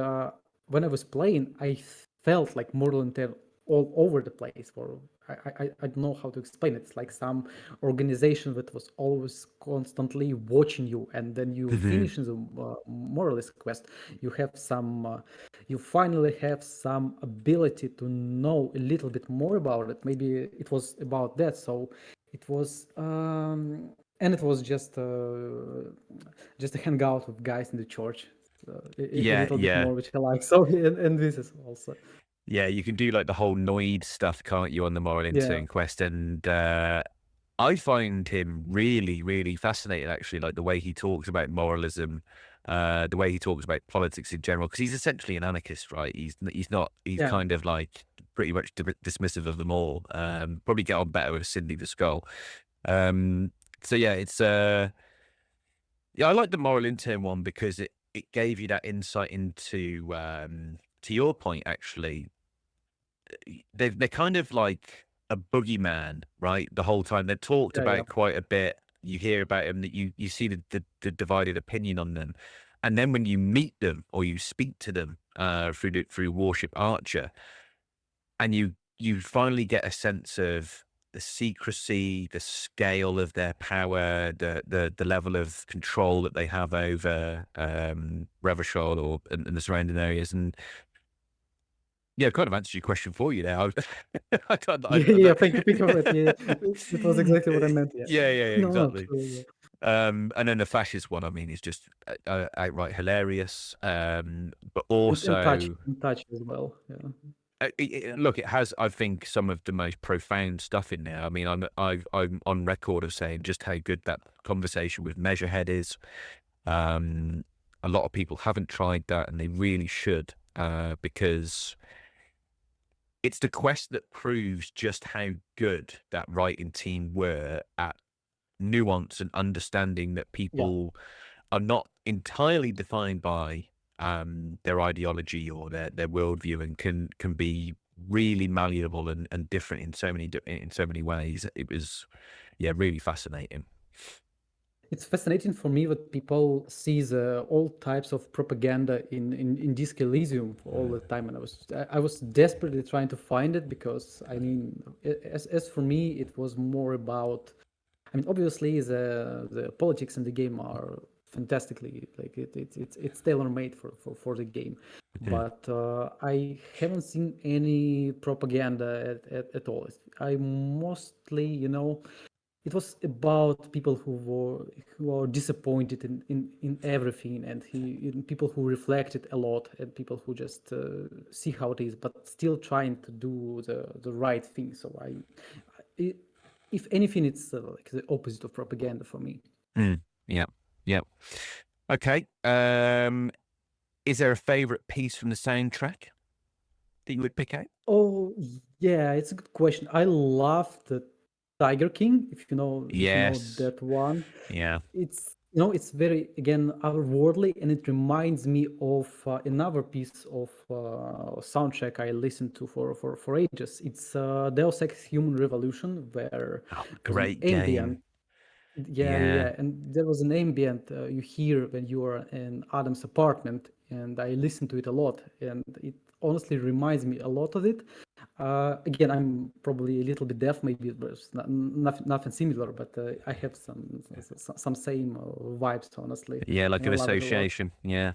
when I was playing, I felt like moral intent all over the place. For I don't know how to explain it. It's like some organization that was always constantly watching you, and then you finish the moralist quest. You have you finally have some ability to know a little bit more about it. Maybe it was about that. So it was. And it was just a hangout with guys in the church, so a Yeah, little bit yeah. more, which I like. So and this is also Yeah, you can do like the whole Noid stuff, can't you, on the moral yeah intern quest? And I find him really, really fascinating, actually, like the way he talks about moralism, the way he talks about politics in general, because he's essentially an anarchist, right? He's yeah. kind of like pretty much dismissive of them all. Probably get on better with Cindy the Skull. So yeah, yeah, I like the moral intern one because it gave you that insight into to your point, actually. They're kind of like a boogeyman, right? The whole time they're talked Yeah. about quite a bit. You hear about them, that you see the divided opinion on them, and then when you meet them or you speak to them through Warship Archer, and you finally get a sense of the secrecy, the scale of their power, the level of control that they have over Revachol or and the surrounding areas. And yeah, I've kind of answered your question for you there. Yeah. Thank you for that. Yeah, that was exactly what I meant. Yeah. Yeah, No, exactly. true. Yeah. And then the fascist one, I mean, is just outright hilarious. But And also, touch as well. Yeah. look, it has, I think, some of the most profound stuff in there. I mean, I'm on record of saying just how good that conversation with Measurehead is. A lot of people haven't tried that, and they really should, because it's the quest that proves just how good that writing team were at nuance and understanding that Yeah. people are not entirely defined by their ideology or their worldview, and can be really malleable and different in so many ways. It was, yeah, really fascinating. It's fascinating for me that people see all types of propaganda in Disc Elysium all the time, and I was desperately trying to find it because I mean, as for me, it was more about. I mean, obviously, the politics in the game are fantastically like it's tailor made for the game, Mhm. but I haven't seen any propaganda at all. I mostly, it was about people who are disappointed in everything, and people who reflected a lot, and people who just see how it is, but still trying to do the right thing. So I if anything, it's like the opposite of propaganda for me. Mm, yeah, yeah. Okay. Is there a favorite piece from the soundtrack that you would pick out? Oh yeah, it's a good question. I love the Tiger King, if you know Yes. that one. Yeah. It's very, again, otherworldly, and it reminds me of another piece of soundtrack I listened to for ages. It's Deus Ex Human Revolution, where Oh, there's an great ambient. game. Yeah, Yeah. and there was an ambient you hear when you are in Adam's apartment, and I listen to it a lot, and it honestly reminds me a lot of it. Again, I'm probably a little bit deaf, maybe it's nothing similar, but I have some same vibes, honestly, Yeah, like and I an love it a lot. association. Yeah.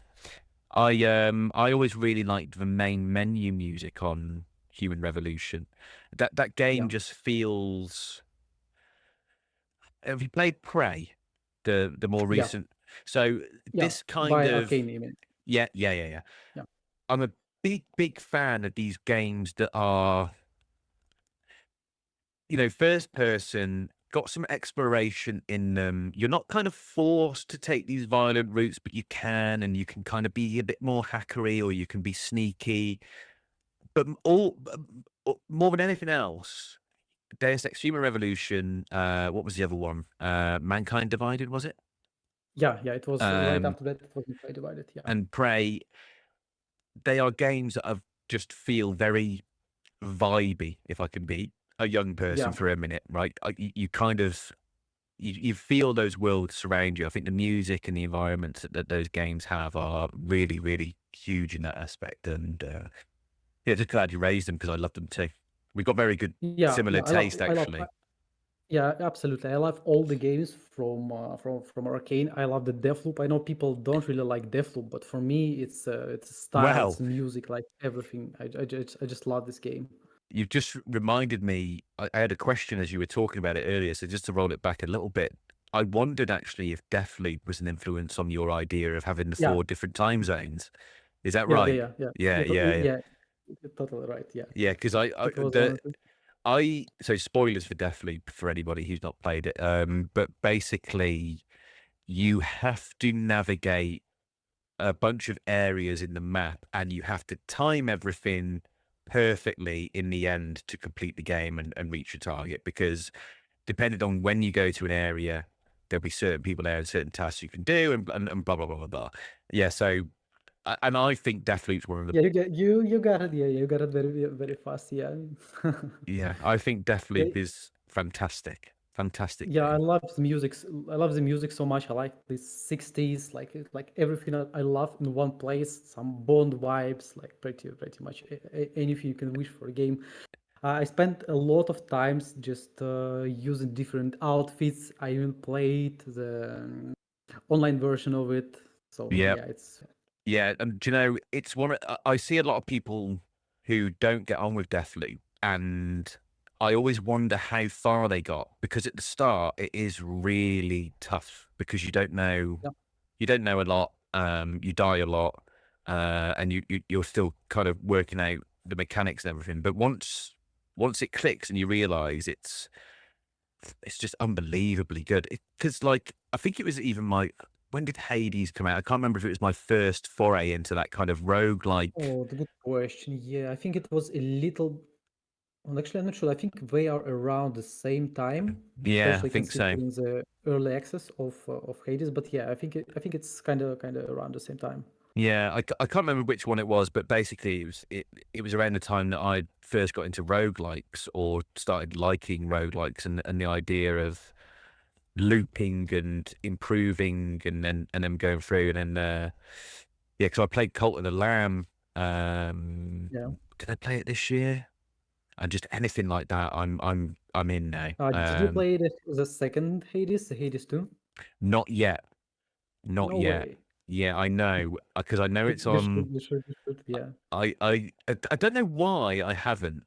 I always really liked the main menu music on Human Revolution. That game Yeah, just feels. Have you played Prey, the more yeah, recent? So yeah. this kind By of, Arcane, I mean. yeah. Yeah, I'm a big fan of these games that are, first person, got some exploration in them. You're not kind of forced to take these violent routes, but you can, and you can kind of be a bit more hackery, or you can be sneaky. But more than anything else, Deus Ex Human Revolution. What was the other one? Mankind Divided, was it? Yeah, it was right Um, after that. It was Mankind Divided. Yeah, and Prey. They are games that just feel very vibey. If I can be a young person yeah, for a minute, right? You kind of you feel those worlds surround you. I think the music and the environments that those games have are really, really huge in that aspect. And yeah, just glad you raised them because I love them too. We've got very good yeah, similar taste I love. actually. Yeah, absolutely. I love all the games from Arcane. I love the Deathloop. I know people don't really like Deathloop, but for me, it's a style, it's Well, music, like everything. I just love this game. you've just reminded me. I had a question as you were talking about it earlier. So just to roll it back a little bit, I wondered actually if Deathloop was an influence on your idea of having the Yeah, 4 different time zones. Is that yeah, yeah, right? yeah, yeah. Yeah, yeah, Yeah, you're totally right. Yeah, yeah. Because it was one of the. so spoilers for Deathloop for anybody who's not played it. But basically, you have to navigate a bunch of areas in the map, and you have to time everything perfectly in the end to complete the game and reach your target. Because depending on when you go to an area, there'll be certain people there and certain tasks you can do, and blah blah blah blah blah. Yeah. So, and I think Deathloop's one of the Yeah, you got it. Yeah, you got it very fast. Yeah. yeah. I think Yeah, Deathloop is fantastic, fantastic yeah, I game. love the music. I love the music so much. I like the 60s, like everything I love in one place. Some Bond vibes, like pretty much anything you can wish for a game. I spent a lot of times just using different outfits. I even played the online version of it. So Yeah. yeah, it's Yeah, and do you know, it's one. I see a lot of people who don't get on with Deathloop, and I always wonder how far they got because at the start it is really tough because yeah, you don't know a lot, you die a lot, and you're still kind of working out the mechanics and everything. But once it clicks and you realize it's just unbelievably good. Because, like, I think it was even my when did Hades come out? I can't remember if it was my first foray into that kind of roguelike. oh, the good question. Yeah, I think it was a little. Well, actually, I'm not sure. I think they are around the same time, Yeah, I especially think so. considering the early access of Hades. But yeah, I think it's kind of around the same time. Yeah, I can't remember which one it was, but basically it was around the time that I first got into roguelikes or started liking roguelikes and the idea of looping and improving and then going through and then yeah, because I played Cult of the Lamb. Yeah. Did I play it this year? And just anything like that, I'm in now. Did you play the second Hades, the Hades 2? Not yet, not No yet. way. Yeah, I know because I know it's You on. should, you should, you should. Yeah. I don't know why I haven't.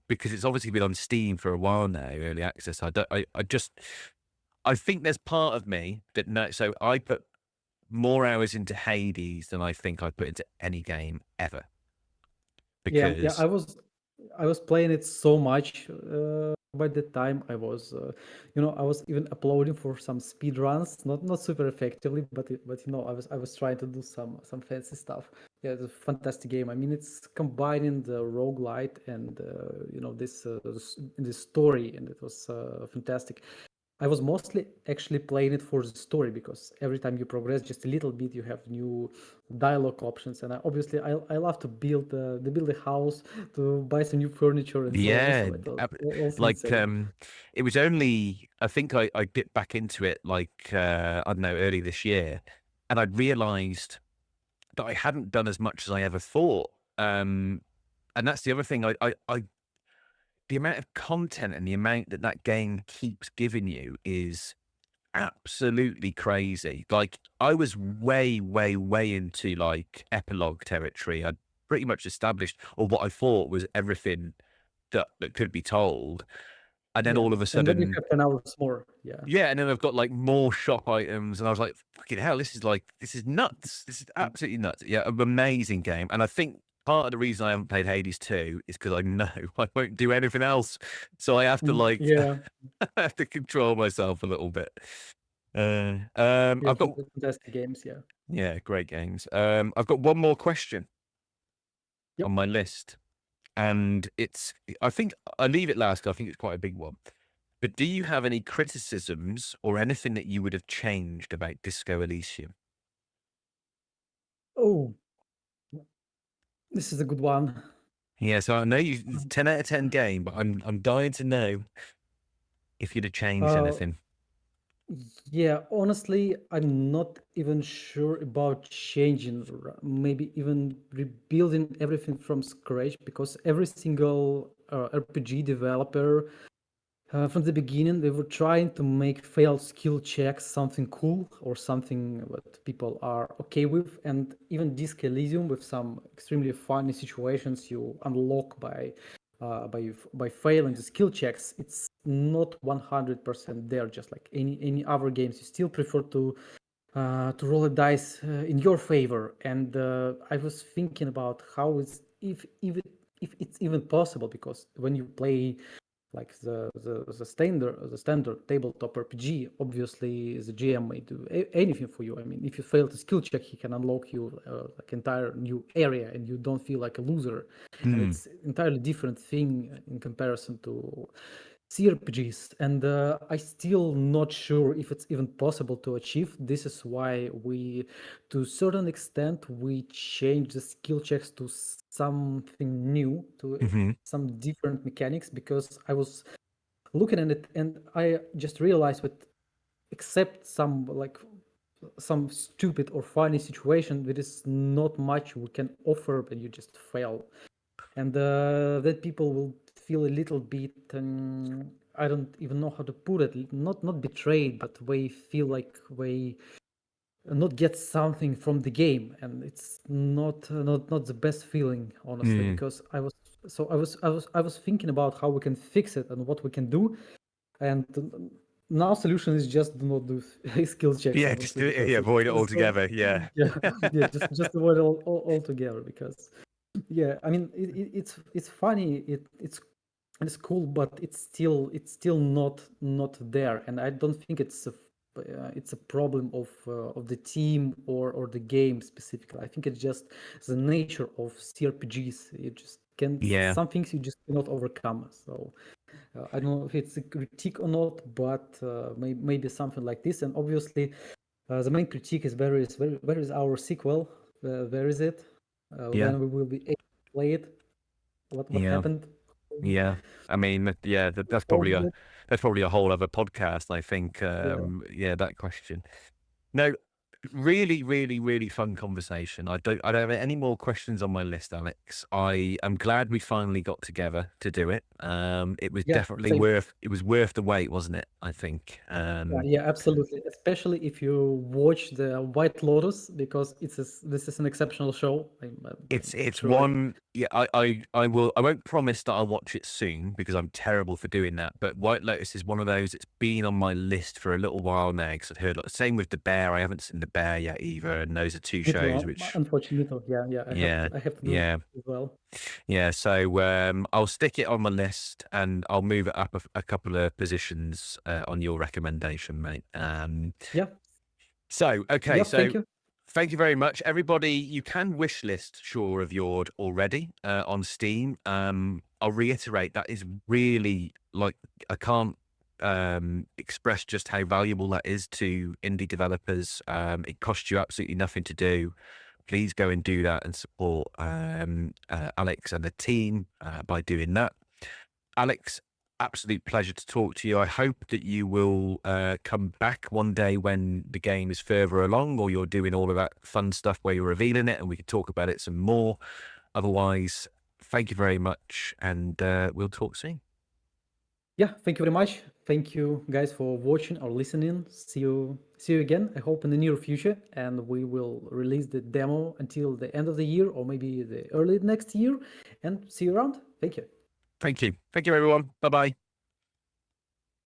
Because it's obviously been on Steam for a while now, early access. I think there's part of me that no. So I put more hours into Hades than I think I put into any game ever Yeah, because I was playing it so much by the time I was, I was even uploading for some speed runs, not super effectively, but I was trying to do some fancy stuff. Yeah, it's a fantastic game. I mean, it's combining the roguelite and this story, and it was fantastic. I was mostly actually playing it for the story because every time you progress just a little bit, you have new dialogue options, and I love to build a house, to buy some new furniture, and so on. yeah, So it was also like insane. it was only I think I dipped back into it like I don't know early this year, and I'd realised that I hadn't done as much as I ever thought. And that's the other thing. The amount of content and the amount that that game keeps giving you is absolutely crazy. Like I was way, way, way into like epilogue territory. I'd pretty much established, or what I thought was everything that could be told. And then Yeah, all of a and then you sudden, have 10 hours more. Yeah, yeah, and then I've got like more shop items, and I was like, "Fucking hell, this is nuts! This is absolutely nuts!" Yeah, an amazing game, and I think part of the reason I haven't played Hades 2 is because I know I won't do anything else, so I have to like yeah, I have to control myself a little bit. yeah. I've got Fantastic games. Yeah. yeah, great games. I've got one more question Yep. on my list. and I think I leave it last 'cause I think it's quite a big one. But do you have any criticisms or anything that you would have changed about Disco Elysium? Oh, this is a good one. Yeah, so I know it's 10 out of 10 game, but I'm dying to know if you'd have changed Uh, anything. yeah, honestly, I'm not even sure about changing, maybe even rebuilding everything from scratch, because every single RPG developer from the beginning, they were trying to make failed skill checks something cool or something that people are okay with. And even Disc Elysium, with some extremely funny situations you unlock by failing the skill checks, it's not 100% there. Just like any other games, you still prefer to roll a dice in your favor. And I was thinking about how it's if it's even possible, because when you play like the standard tabletop RPG, obviously the GM may do anything for you. I mean, if you fail the skill check, he can unlock you like entire new area, and you don't feel like a loser. And Hmm. it's entirely different thing in comparison to cRPGs. And I still not sure if it's even possible to achieve. This is why we, to a certain extent, we change the skill checks to something new, to Hmm. some different mechanics, because I was looking at it and I just realized that except some stupid or funny situation, there is not much we can offer when you just fail. And that people will feel a little bit, I don't even know how to put it, not betrayed, but they feel like they not get something from the game, and it's not the best feeling, honestly, Hmm. because I was thinking about how we can fix it and what we can do. And now solution is just do not do skill checks, Yeah, just honestly, do it. because Yeah, avoid it it's so, altogether. Yeah. yeah, yeah, just avoid it all together, because yeah, I mean, it's funny, it's cool, but it's still not there. And I don't think it's a problem of the team or the game specifically. I think it's just the nature of cRPGs. You just can, Yeah. some things you just cannot overcome. So I don't know if it's a critique or not, but maybe something like this. And obviously, the main critique is where is our sequel? Where is it? Yeah. When we will be able to play it? What Yeah. happened? Yeah. I mean, yeah, that's All probably of it? that's probably a whole other podcast, I think. Yeah. Yeah, that question. No, really, really, really fun conversation. I don't have any more questions on my list, Alex. I am glad we finally got together to do it. It was Yeah, definitely same. worth the wait, wasn't it? I think. Yeah, absolutely. Especially if you watch the White Lotus, because this is an exceptional show. I'm It's sure. one, yeah, I won't promise that I'll watch it soon because I'm terrible for doing that. But White Lotus is one of those. It's been on my list for a little while now because I've heard. Same with The Bear. I haven't seen The Bear yet either, and those are two Me too. shows which, Unfortunately, me too. Yeah, yeah. I have yeah, to. I have to do yeah, it as well. yeah. So I'll stick it on my list and I'll move it up a couple of positions on your recommendation, mate. Yeah. So, okay, Yeah. so Thank you. thank you very much, everybody. You can wish list Shore of Yord already on Steam. I'll reiterate that is really like I can't express just how valuable that is to indie developers. It costs you absolutely nothing to do. Please go and do that and support Alex and the team by doing that. Alex, absolute pleasure to talk to you. I hope that you will come back one day when the game is further along or you're doing all of that fun stuff where you're revealing it and we can talk about it some more. Otherwise, thank you very much and we'll talk soon. Yeah. Thank you very much. Thank you guys for watching or listening. See you again. I hope in the near future, and we will release the demo until the end of the year or maybe the early next year. And see you around. Thank you. Thank you. Thank you, everyone. Bye bye.